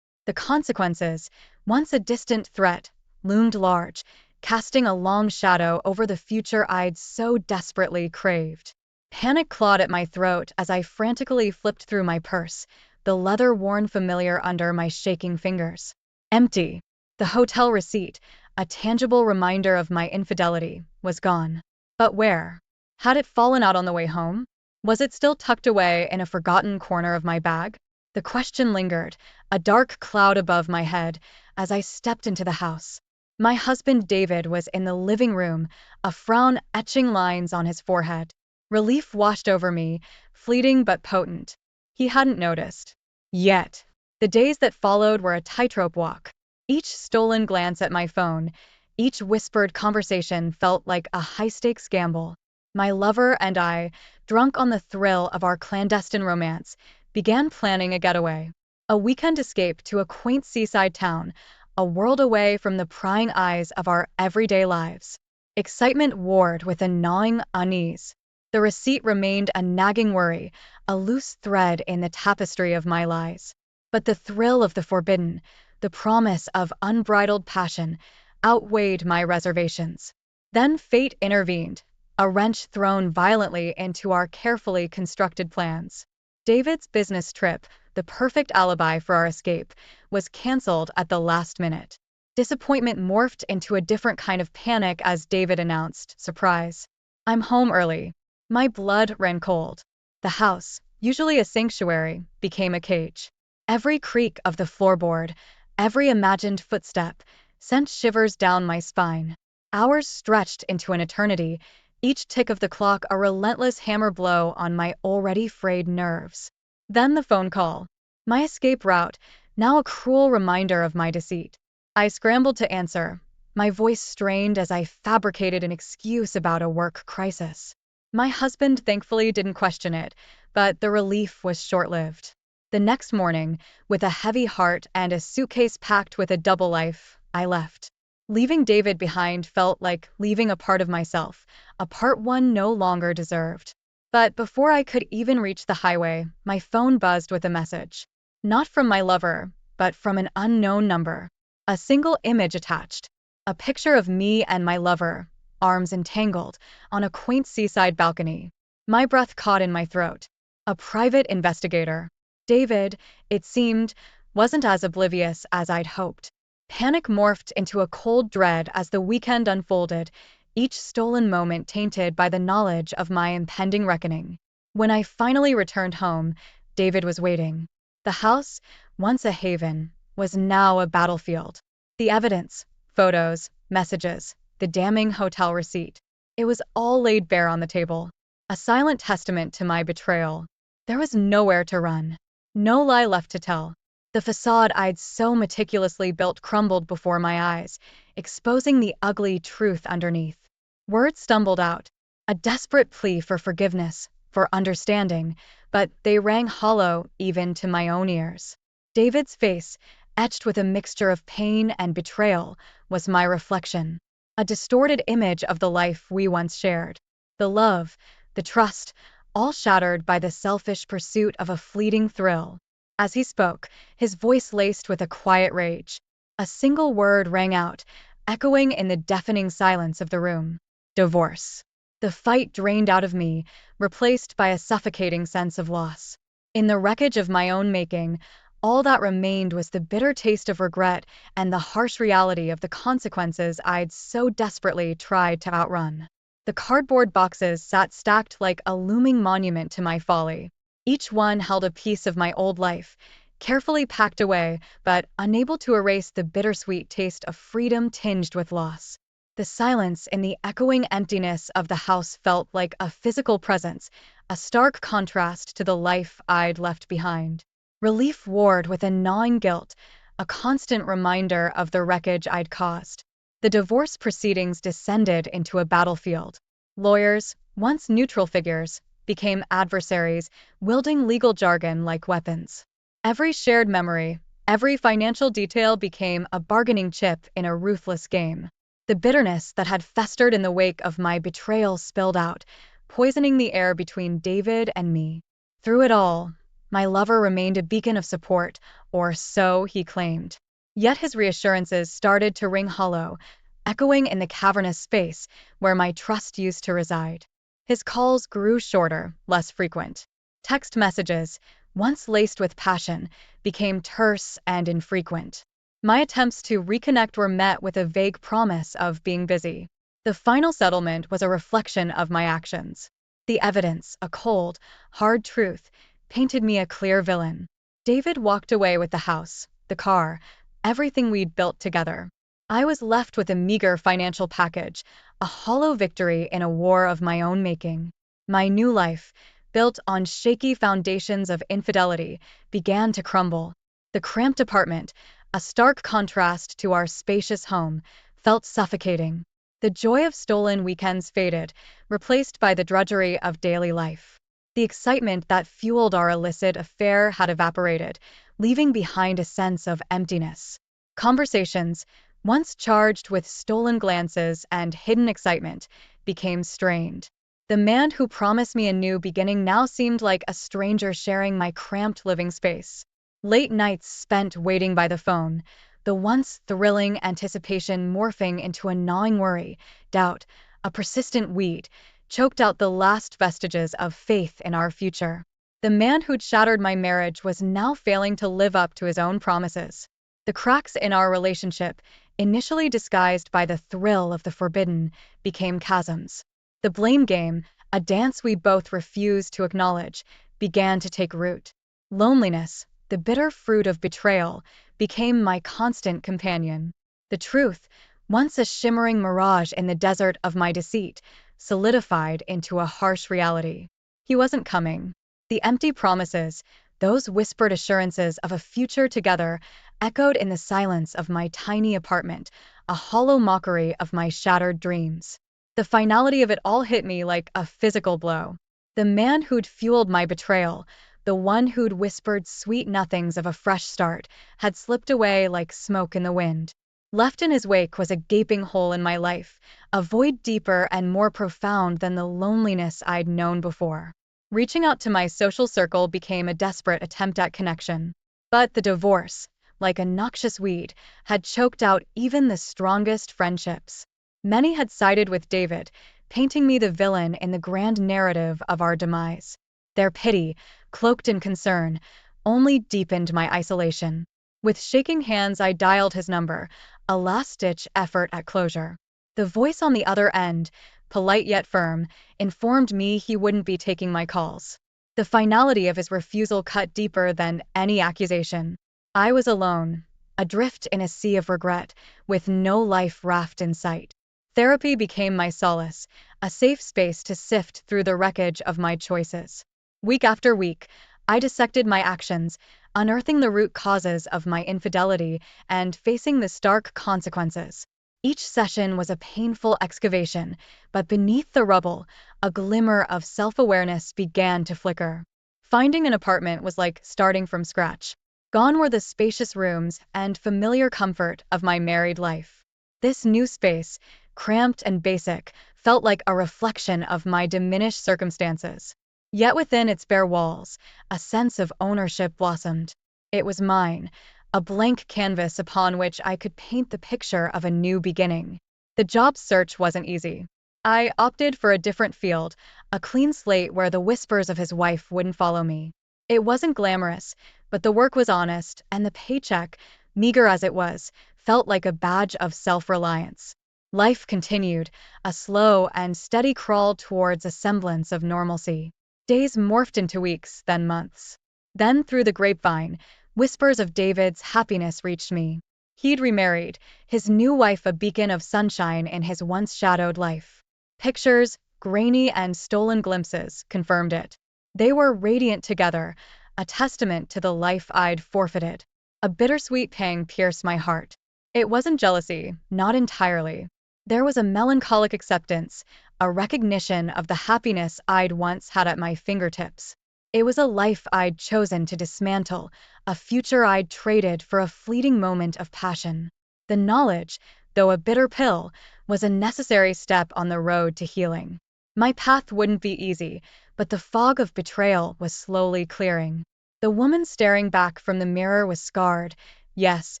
The consequences, once a distant threat, loomed large, casting a long shadow over the future I'd so desperately craved. Panic clawed at my throat as I frantically flipped through my purse, the leather worn familiar under my shaking fingers. Empty. The hotel receipt, a tangible reminder of my infidelity, was gone. But where? Had it fallen out on the way home? Was it still tucked away in a forgotten corner of my bag? The question lingered, a dark cloud above my head, as I stepped into the house. My husband David was in the living room, a frown etching lines on his forehead. Relief washed over me, fleeting but potent. He hadn't noticed. Yet. The days that followed were a tightrope walk. Each stolen glance at my phone, each whispered conversation felt like a high-stakes gamble. My lover and I, drunk on the thrill of our clandestine romance, began planning a getaway. A weekend escape to a quaint seaside town, a world away from the prying eyes of our everyday lives. Excitement warred with a gnawing unease. The receipt remained a nagging worry, a loose thread in the tapestry of my lies. But the thrill of the forbidden, the promise of unbridled passion, outweighed my reservations. Then fate intervened. a wrench thrown violently into our carefully constructed plans. David's business trip, the perfect alibi for our escape, was cancelled at the last minute. Disappointment morphed into a different kind of panic as David announced, surprise, "I'm home early." My blood ran cold. The house, usually a sanctuary, became a cage. Every creak of the floorboard, every imagined footstep, sent shivers down my spine. Hours stretched into an eternity, each tick of the clock a relentless hammer blow on my already frayed nerves. Then the phone call. My escape route, now a cruel reminder of my deceit. I scrambled to answer, my voice strained as I fabricated an excuse about a work crisis. My husband thankfully didn't question it, but the relief was short-lived. The next morning, with a heavy heart and a suitcase packed with a double life, I left. Leaving David behind felt like leaving a part of myself, a part one no longer deserved. But before I could even reach the highway, my phone buzzed with a message. Not from my lover, but from an unknown number. A single image attached. A picture of me and my lover, arms entangled, on a quaint seaside balcony. My breath caught in my throat. A private investigator. David, it seemed, wasn't as oblivious as I'd hoped. Panic morphed into a cold dread as the weekend unfolded, each stolen moment tainted by the knowledge of my impending reckoning. When I finally returned home, David was waiting. The house, once a haven, was now a battlefield. The evidence, photos, messages, the damning hotel receipt. It was all laid bare on the table. A silent testament to my betrayal. There was nowhere to run. No lie left to tell. The facade I'd so meticulously built crumbled before my eyes, exposing the ugly truth underneath. Words stumbled out, a desperate plea for forgiveness, for understanding, but they rang hollow even to my own ears. David's face, etched with a mixture of pain and betrayal, was my reflection. A distorted image of the life we once shared. The love, the trust, all shattered by the selfish pursuit of a fleeting thrill. As he spoke, his voice laced with a quiet rage. A single word rang out, echoing in the deafening silence of the room. Divorce. The fight drained out of me, replaced by a suffocating sense of loss. In the wreckage of my own making, all that remained was the bitter taste of regret and the harsh reality of the consequences I'd so desperately tried to outrun. The cardboard boxes sat stacked like a looming monument to my folly. Each one held a piece of my old life, carefully packed away, but unable to erase the bittersweet taste of freedom tinged with loss. The silence in the echoing emptiness of the house felt like a physical presence, a stark contrast to the life I'd left behind. Relief warred with a gnawing guilt, a constant reminder of the wreckage I'd caused. The divorce proceedings descended into a battlefield. Lawyers, once neutral figures, became adversaries, wielding legal jargon like weapons. Every shared memory, every financial detail became a bargaining chip in a ruthless game. The bitterness that had festered in the wake of my betrayal spilled out, poisoning the air between David and me. Through it all, my lover remained a beacon of support, or so he claimed. Yet his reassurances started to ring hollow, echoing in the cavernous space where my trust used to reside. His calls grew shorter, less frequent. Text messages, once laced with passion, became terse and infrequent. My attempts to reconnect were met with a vague promise of being busy. The final settlement was a reflection of my actions. The evidence, a cold, hard truth, painted me a clear villain. David walked away with the house, the car, everything we'd built together. I was left with a meager financial package, a hollow victory in a war of my own making. My new life, built on shaky foundations of infidelity, began to crumble. The cramped apartment, a stark contrast to our spacious home, felt suffocating. The joy of stolen weekends faded, replaced by the drudgery of daily life. The excitement that fueled our illicit affair had evaporated, leaving behind a sense of emptiness. Conversations, once charged with stolen glances and hidden excitement, became strained. The man who promised me a new beginning now seemed like a stranger sharing my cramped living space. Late nights spent waiting by the phone, the once thrilling anticipation morphing into a gnawing worry, doubt, a persistent weed, choked out the last vestiges of faith in our future. The man who'd shattered my marriage was now failing to live up to his own promises. The cracks in our relationship, initially disguised by the thrill of the forbidden, became chasms. The blame game, a dance we both refused to acknowledge, began to take root. Loneliness, the bitter fruit of betrayal, became my constant companion. The truth, once a shimmering mirage in the desert of my deceit, solidified into a harsh reality. He wasn't coming. The empty promises, those whispered assurances of a future together, echoed in the silence of my tiny apartment, a hollow mockery of my shattered dreams. The finality of it all hit me like a physical blow. The man who'd fueled my betrayal, the one who'd whispered sweet nothings of a fresh start, had slipped away like smoke in the wind. Left in his wake was a gaping hole in my life, a void deeper and more profound than the loneliness I'd known before. Reaching out to my social circle became a desperate attempt at connection. But the divorce, like a noxious weed, had choked out even the strongest friendships. Many had sided with David, painting me the villain in the grand narrative of our demise. Their pity, cloaked in concern, only deepened my isolation. With shaking hands, I dialed his number, a last-ditch effort at closure. The voice on the other end, polite yet firm, informed me he wouldn't be taking my calls. The finality of his refusal cut deeper than any accusation. I was alone, adrift in a sea of regret, with no life raft in sight. Therapy became my solace, a safe space to sift through the wreckage of my choices. Week after week, I dissected my actions, unearthing the root causes of my infidelity and facing the stark consequences. Each session was a painful excavation, but beneath the rubble, a glimmer of self-awareness began to flicker. Finding an apartment was like starting from scratch. Gone were the spacious rooms and familiar comfort of my married life. This new space, cramped and basic, felt like a reflection of my diminished circumstances. Yet within its bare walls, a sense of ownership blossomed. It was mine, a blank canvas upon which I could paint the picture of a new beginning. The job search wasn't easy. I opted for a different field, a clean slate where the whispers of his wife wouldn't follow me. It wasn't glamorous, but the work was honest, and the paycheck, meager as it was, felt like a badge of self-reliance. Life continued, a slow and steady crawl towards a semblance of normalcy. Days morphed into weeks, then months. Then, through the grapevine, whispers of David's happiness reached me. He'd remarried, his new wife a beacon of sunshine in his once shadowed life. Pictures, grainy and stolen glimpses, confirmed it. They were radiant together, a testament to the life I'd forfeited. A bittersweet pang pierced my heart. It wasn't jealousy, not entirely. There was a melancholic acceptance, a recognition of the happiness I'd once had at my fingertips. It was a life I'd chosen to dismantle, a future I'd traded for a fleeting moment of passion. The knowledge, though a bitter pill, was a necessary step on the road to healing. My path wouldn't be easy, but the fog of betrayal was slowly clearing. The woman staring back from the mirror was scarred, yes,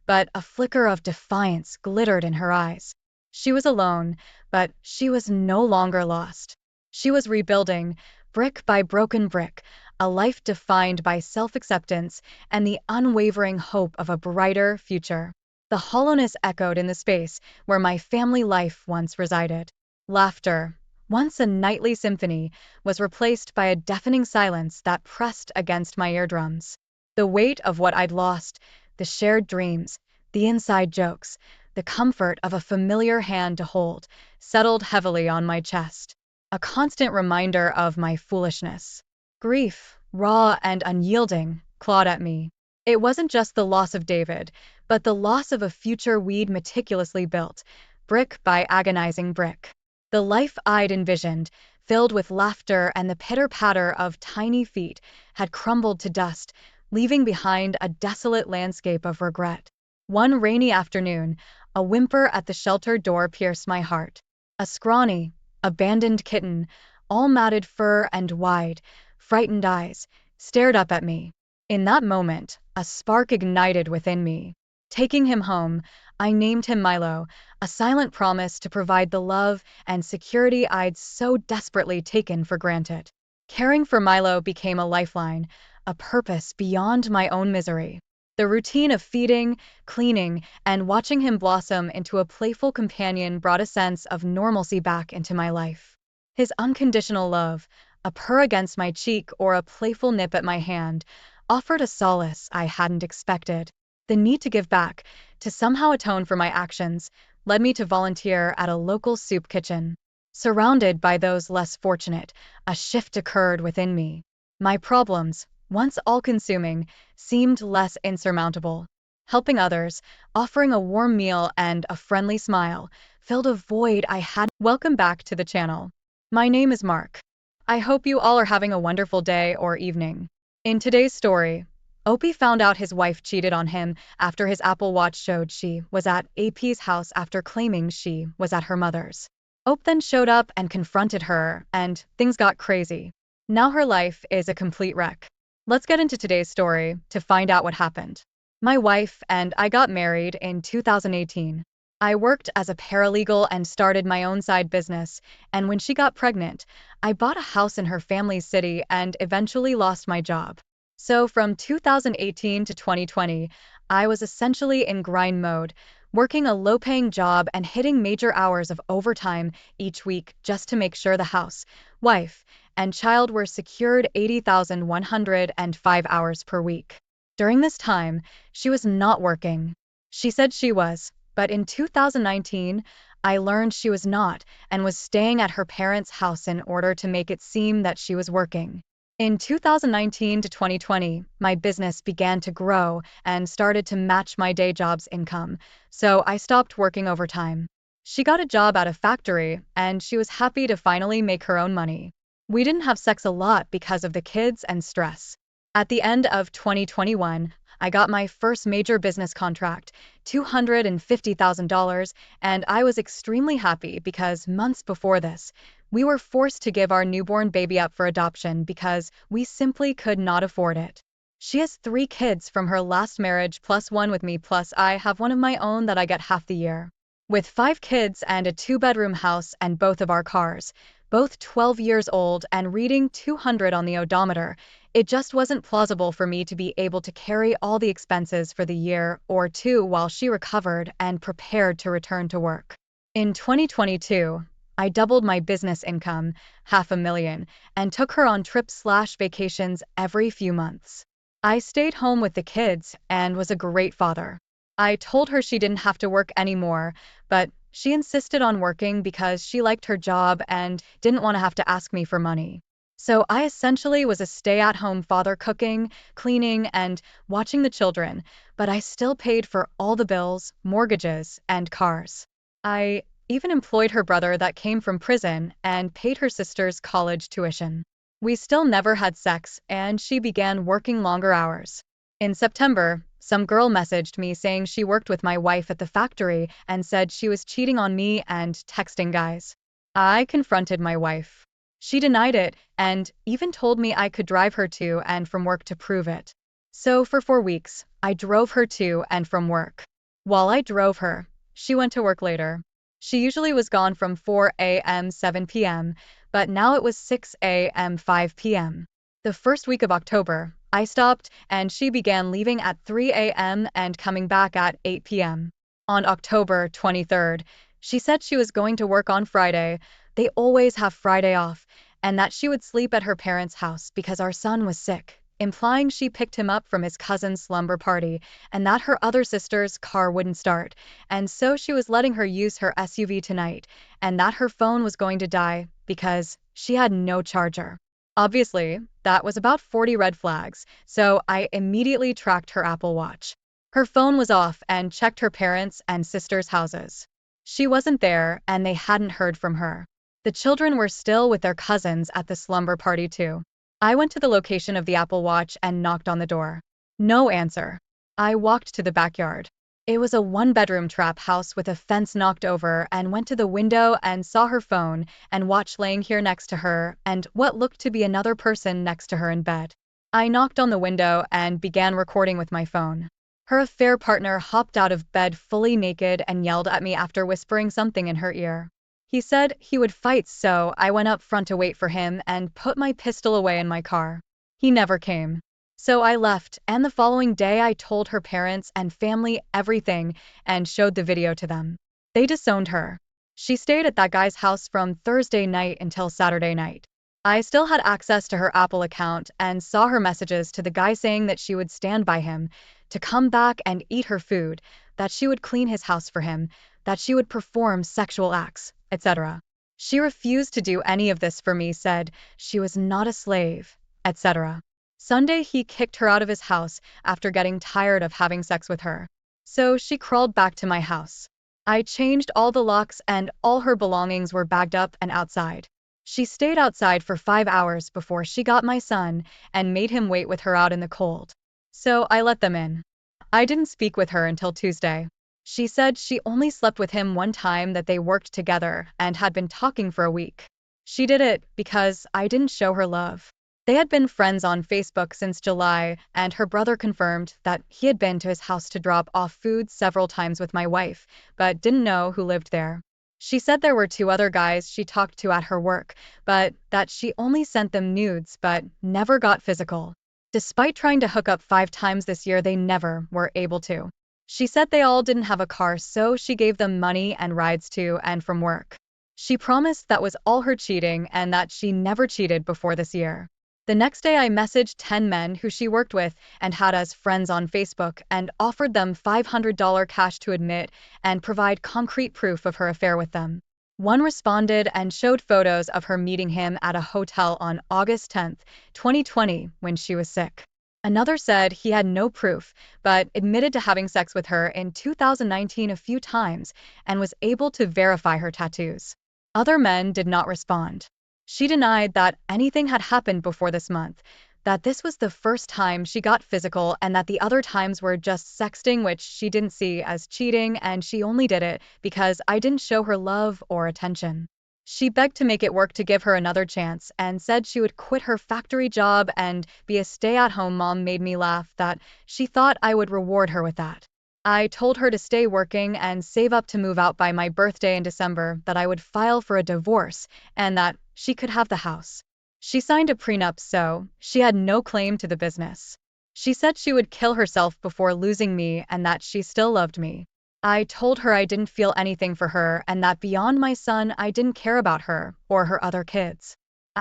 but a flicker of defiance glittered in her eyes. She was alone, but she was no longer lost. She was rebuilding, brick by broken brick, a life defined by self-acceptance and the unwavering hope of a brighter future. The hollowness echoed in the space where my family life once resided. Laughter, once a nightly symphony, was replaced by a deafening silence that pressed against my eardrums. The weight of what I'd lost, the shared dreams, the inside jokes, the comfort of a familiar hand to hold, settled heavily on my chest. A constant reminder of my foolishness. Grief, raw and unyielding, clawed at me. It wasn't just the loss of David, but the loss of a future we'd meticulously built, brick by agonizing brick. The life I'd envisioned, filled with laughter and the pitter-patter of tiny feet, had crumbled to dust, leaving behind a desolate landscape of regret. One rainy afternoon, a whimper at the shelter door pierced my heart. A scrawny, abandoned kitten, all matted fur and wide, frightened eyes, stared up at me. In that moment, a spark ignited within me. Taking him home, I named him Milo, a silent promise to provide the love and security I'd so desperately taken for granted. Caring for Milo became a lifeline, a purpose beyond my own misery. The routine of feeding, cleaning, and watching him blossom into a playful companion brought a sense of normalcy back into my life. His unconditional love, a purr against my cheek or a playful nip at my hand, offered a solace I hadn't expected. The need to give back, to somehow atone for my actions, led me to volunteer at a local soup kitchen. Surrounded by those less fortunate, a shift occurred within me. My problems, once all-consuming, seemed less insurmountable. Helping others, offering a warm meal and a friendly smile, filled a void I had. Welcome back to the channel. My name is Mark. I hope you all are having a wonderful day or evening. In today's story, Opie found out his wife cheated on him after his Apple Watch showed she was at AP's house after claiming she was at her mother's. Ope then showed up and confronted her, and things got crazy. Now her life is a complete wreck. Let's get into today's story to find out what happened. My wife and I got married in 2018. I worked as a paralegal and started my own side business, and when she got pregnant, I bought a house in her family's city and eventually lost my job. So from 2018 to 2020, I was essentially in grind mode, working a low-paying job and hitting major hours of overtime each week just to make sure the house, wife, and child were secured 80,105 hours per week. During this time, she was not working. She said she was, but in 2019, I learned she was not and was staying at her parents' house in order to make it seem that she was working. In 2019 to 2020, my business began to grow and started to match my day job's income, so I stopped working overtime. She got a job at a factory, and she was happy to finally make her own money. We didn't have sex a lot because of the kids and stress. At the end of 2021, I got my first major business contract, $250,000, and I was extremely happy because months before this, we were forced to give our newborn baby up for adoption because we simply could not afford it. She has 3 kids from her last marriage plus 1 with me, plus I have one of my own that I get half the year. With 5 kids and a 2-bedroom house and both of our cars, both 12 years old and reading 200 on the odometer, it just wasn't plausible for me to be able to carry all the expenses for the year or two while she recovered and prepared to return to work. In 2022, I doubled my business income, $500,000, and took her on trips/vacations every few months. I stayed home with the kids and was a great father. I told her she didn't have to work anymore, but she insisted on working because she liked her job and didn't want to have to ask me for money. So I essentially was a stay-at-home father, cooking, cleaning, and watching the children, but I still paid for all the bills, mortgages, and cars. I even employed her brother that came from prison and paid her sister's college tuition. We still never had sex, and she began working longer hours. In September, some girl messaged me saying she worked with my wife at the factory and said she was cheating on me and texting guys. I confronted my wife. She denied it and even told me I could drive her to and from work to prove it. So for 4 weeks, I drove her to and from work. While I drove her, she went to work later. She usually was gone from 4 a.m. 7 p.m., but now it was 6 a.m. 5 p.m. The first week of October, I stopped and she began leaving at 3 a.m. and coming back at 8 p.m. On October 23rd, she said she was going to work on Friday. They always have Friday off, and that she would sleep at her parents' house because our son was sick, implying she picked him up from his cousin's slumber party and that her other sister's car wouldn't start, and so she was letting her use her SUV tonight, and that her phone was going to die because she had no charger. Obviously, that was about 40 red flags, so I immediately tracked her Apple Watch. Her phone was off and checked her parents' and sister's houses. She wasn't there, and they hadn't heard from her. The children were still with their cousins at the slumber party too. I went to the location of the Apple Watch and knocked on the door. No answer. I walked to the backyard. It was a 1-bedroom trap house with a fence knocked over, and went to the window and saw her phone and watch laying here next to her and what looked to be another person next to her in bed. I knocked on the window and began recording with my phone. Her affair partner hopped out of bed fully naked and yelled at me after whispering something in her ear. He said he would fight, so I went up front to wait for him and put my pistol away in my car. He never came. So I left, and the following day I told her parents and family everything and showed the video to them. They disowned her. She stayed at that guy's house from Thursday night until Saturday night. I still had access to her Apple account and saw her messages to the guy saying that she would stand by him, to come back and eat her food, that she would clean his house for him, that she would perform sexual acts, etc. She refused to do any of this for me, said she was not a slave, etc. Sunday he kicked her out of his house after getting tired of having sex with her. So she crawled back to my house. I changed all the locks and all her belongings were bagged up and outside. She stayed outside for 5 hours before she got my son and made him wait with her out in the cold. So I let them in. I didn't speak with her until Tuesday. She said she only slept with him one time, that they worked together and had been talking for a week. She did it because I didn't show her love. They had been friends on Facebook since July, and her brother confirmed that he had been to his house to drop off food several times with my wife, but didn't know who lived there. She said there were 2 other guys she talked to at her work, but that she only sent them nudes but never got physical. Despite trying to hook up 5 times this year, they never were able to. She said they all didn't have a car, so she gave them money and rides to and from work. She promised that was all her cheating and that she never cheated before this year. The next day I messaged 10 men who she worked with and had as friends on Facebook and offered them $500 cash to admit and provide concrete proof of her affair with them. One responded and showed photos of her meeting him at a hotel on August 10, 2020, when she was sick. Another said he had no proof, but admitted to having sex with her in 2019 a few times and was able to verify her tattoos. Other men did not respond. She denied that anything had happened before this month, that this was the first time she got physical and that the other times were just sexting, which she didn't see as cheating, and she only did it because I didn't show her love or attention. She begged to make it work, to give her another chance, and said she would quit her factory job and be a stay-at-home mom. Made me laugh that she thought I would reward her with that. I told her to stay working and save up to move out by my birthday in December, that I would file for a divorce, and that she could have the house. She signed a prenup, so she had no claim to the business. She said she would kill herself before losing me and that she still loved me. I told her I didn't feel anything for her and that beyond my son I didn't care about her or her other kids.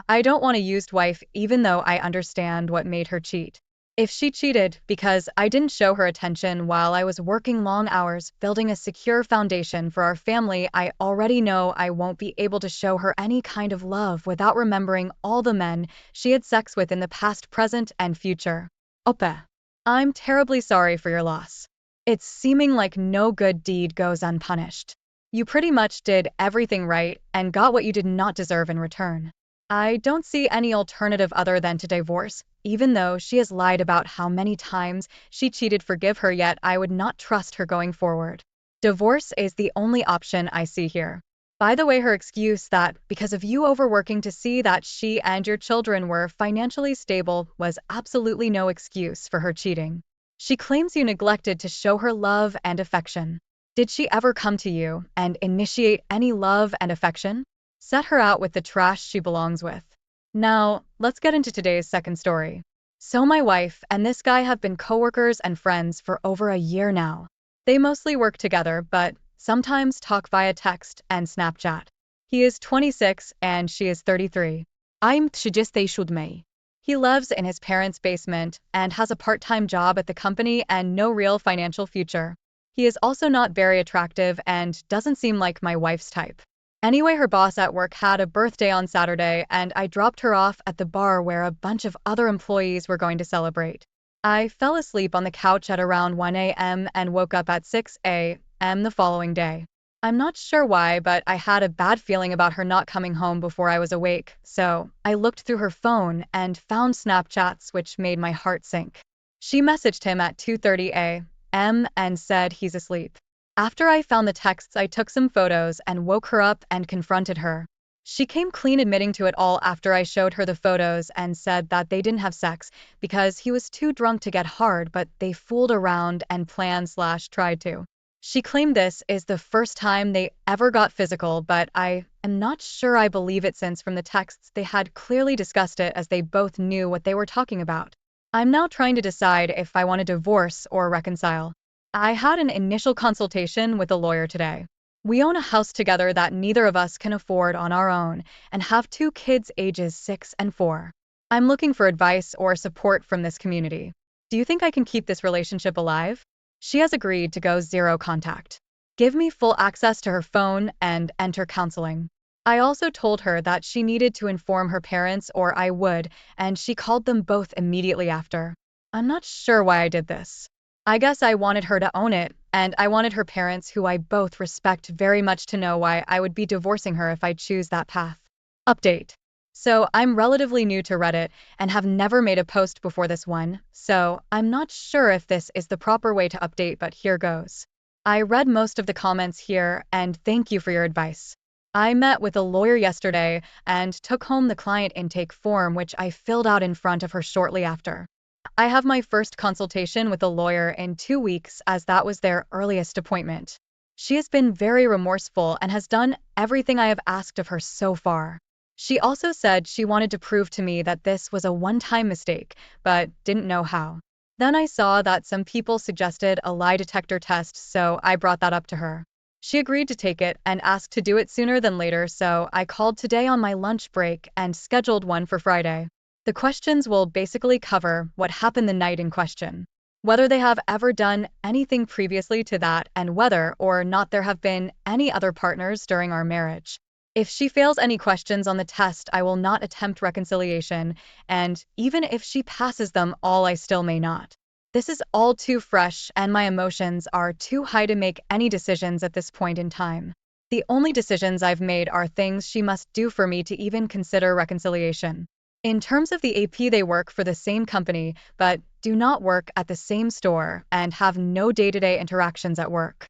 I don't want a used wife, even though I understand what made her cheat. If she cheated because I didn't show her attention while I was working long hours building a secure foundation for our family, I already know I won't be able to show her any kind of love without remembering all the men she had sex with in the past, present, and future. Ope. I'm terribly sorry for your loss. It's seeming like no good deed goes unpunished. You pretty much did everything right and got what you did not deserve in return. I don't see any alternative other than to divorce, even though she has lied about how many times she cheated. Forgive her, yet I would not trust her going forward. Divorce is the only option I see here. By the way, her excuse that because of you overworking to see that she and your children were financially stable was absolutely no excuse for her cheating. She claims you neglected to show her love and affection. Did she ever come to you and initiate any love and affection? Set her out with the trash she belongs with. Now, let's get into today's second story. So my wife and this guy have been coworkers and friends for over a year now. They mostly work together, but sometimes talk via text and Snapchat. He is 26 and she is 33. I'm 36. He lives in his parents' basement and has a part-time job at the company and no real financial future. He is also not very attractive and doesn't seem like my wife's type. Anyway, her boss at work had a birthday on Saturday and I dropped her off at the bar where a bunch of other employees were going to celebrate. I fell asleep on the couch at around 1 a.m. and woke up at 6 a.m. the following day. I'm not sure why, but I had a bad feeling about her not coming home before I was awake, so I looked through her phone and found Snapchats, which made my heart sink. She messaged him at 2:30 a.m. and said he's asleep. After I found the texts, I took some photos and woke her up and confronted her. She came clean admitting to it all after I showed her the photos and said that they didn't have sex because he was too drunk to get hard, but they fooled around and planned/tried to. She claimed this is the first time they ever got physical, but I am not sure I believe it since from the texts they had clearly discussed it as they both knew what they were talking about. I'm now trying to decide if I want to divorce or reconcile. I had an initial consultation with a lawyer today. We own a house together that neither of us can afford on our own and have two kids ages 6 and 4. I'm looking for advice or support from this community. Do you think I can keep this relationship alive? She has agreed to go zero contact. Give me full access to her phone and enter counseling. I also told her that she needed to inform her parents or I would, and she called them both immediately after. I'm not sure why I did this. I guess I wanted her to own it, and I wanted her parents, who I both respect very much, to know why I would be divorcing her if I choose that path. Update. So, I'm relatively new to Reddit and have never made a post before this one, so I'm not sure if this is the proper way to update, but here goes. I read most of the comments here, and thank you for your advice. I met with a lawyer yesterday and took home the client intake form, which I filled out in front of her shortly after. I have my first consultation with a lawyer in 2 weeks, as that was their earliest appointment. She has been very remorseful and has done everything I have asked of her so far. She also said she wanted to prove to me that this was a one-time mistake, but didn't know how. Then I saw that some people suggested a lie detector test, so I brought that up to her. She agreed to take it and asked to do it sooner than later, so I called today on my lunch break and scheduled one for Friday. The questions will basically cover what happened the night in question, whether they have ever done anything previously to that, and whether or not there have been any other partners during our marriage. If she fails any questions on the test, I will not attempt reconciliation, and even if she passes them all, I still may not. This is all too fresh, and my emotions are too high to make any decisions at this point in time. The only decisions I've made are things she must do for me to even consider reconciliation. In terms of the AP, they work for the same company, but do not work at the same store and have no day-to-day interactions at work.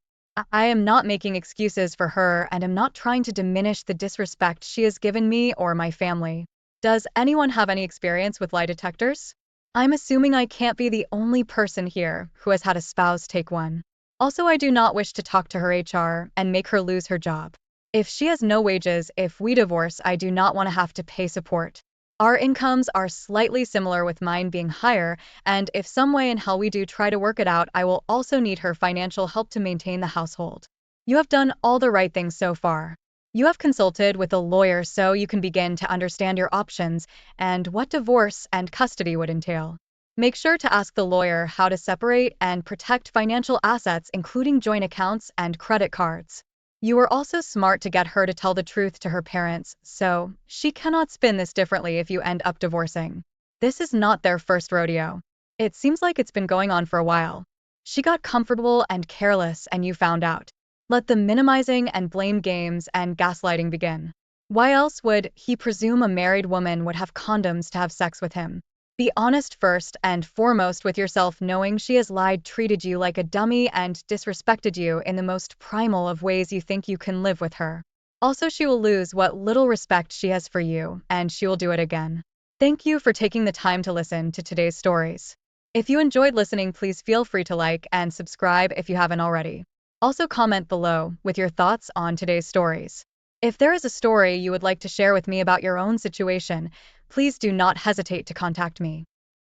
I am not making excuses for her and am not trying to diminish the disrespect she has given me or my family. Does anyone have any experience with lie detectors? I'm assuming I can't be the only person here who has had a spouse take one. Also, I do not wish to talk to her HR and make her lose her job. If she has no wages, if we divorce, I do not want to have to pay support. Our incomes are slightly similar, with mine being higher, and if some way in hell we do try to work it out, I will also need her financial help to maintain the household. You have done all the right things so far. You have consulted with a lawyer, so you can begin to understand your options and what divorce and custody would entail. Make sure to ask the lawyer how to separate and protect financial assets, including joint accounts and credit cards. You were also smart to get her to tell the truth to her parents, so she cannot spin this differently if you end up divorcing. This is not their first rodeo. It seems like it's been going on for a while. She got comfortable and careless, and you found out. Let the minimizing and blame games and gaslighting begin. Why else would he presume a married woman would have condoms to have sex with him? Be honest first and foremost with yourself, knowing she has lied, treated you like a dummy, and disrespected you in the most primal of ways. You think you can live with her. Also, she will lose what little respect she has for you, and she will do it again. Thank you for taking the time to listen to today's stories. If you enjoyed listening, please feel free to like and subscribe if you haven't already. Also, comment below with your thoughts on today's stories. If there is a story you would like to share with me about your own situation, please do not hesitate to contact me.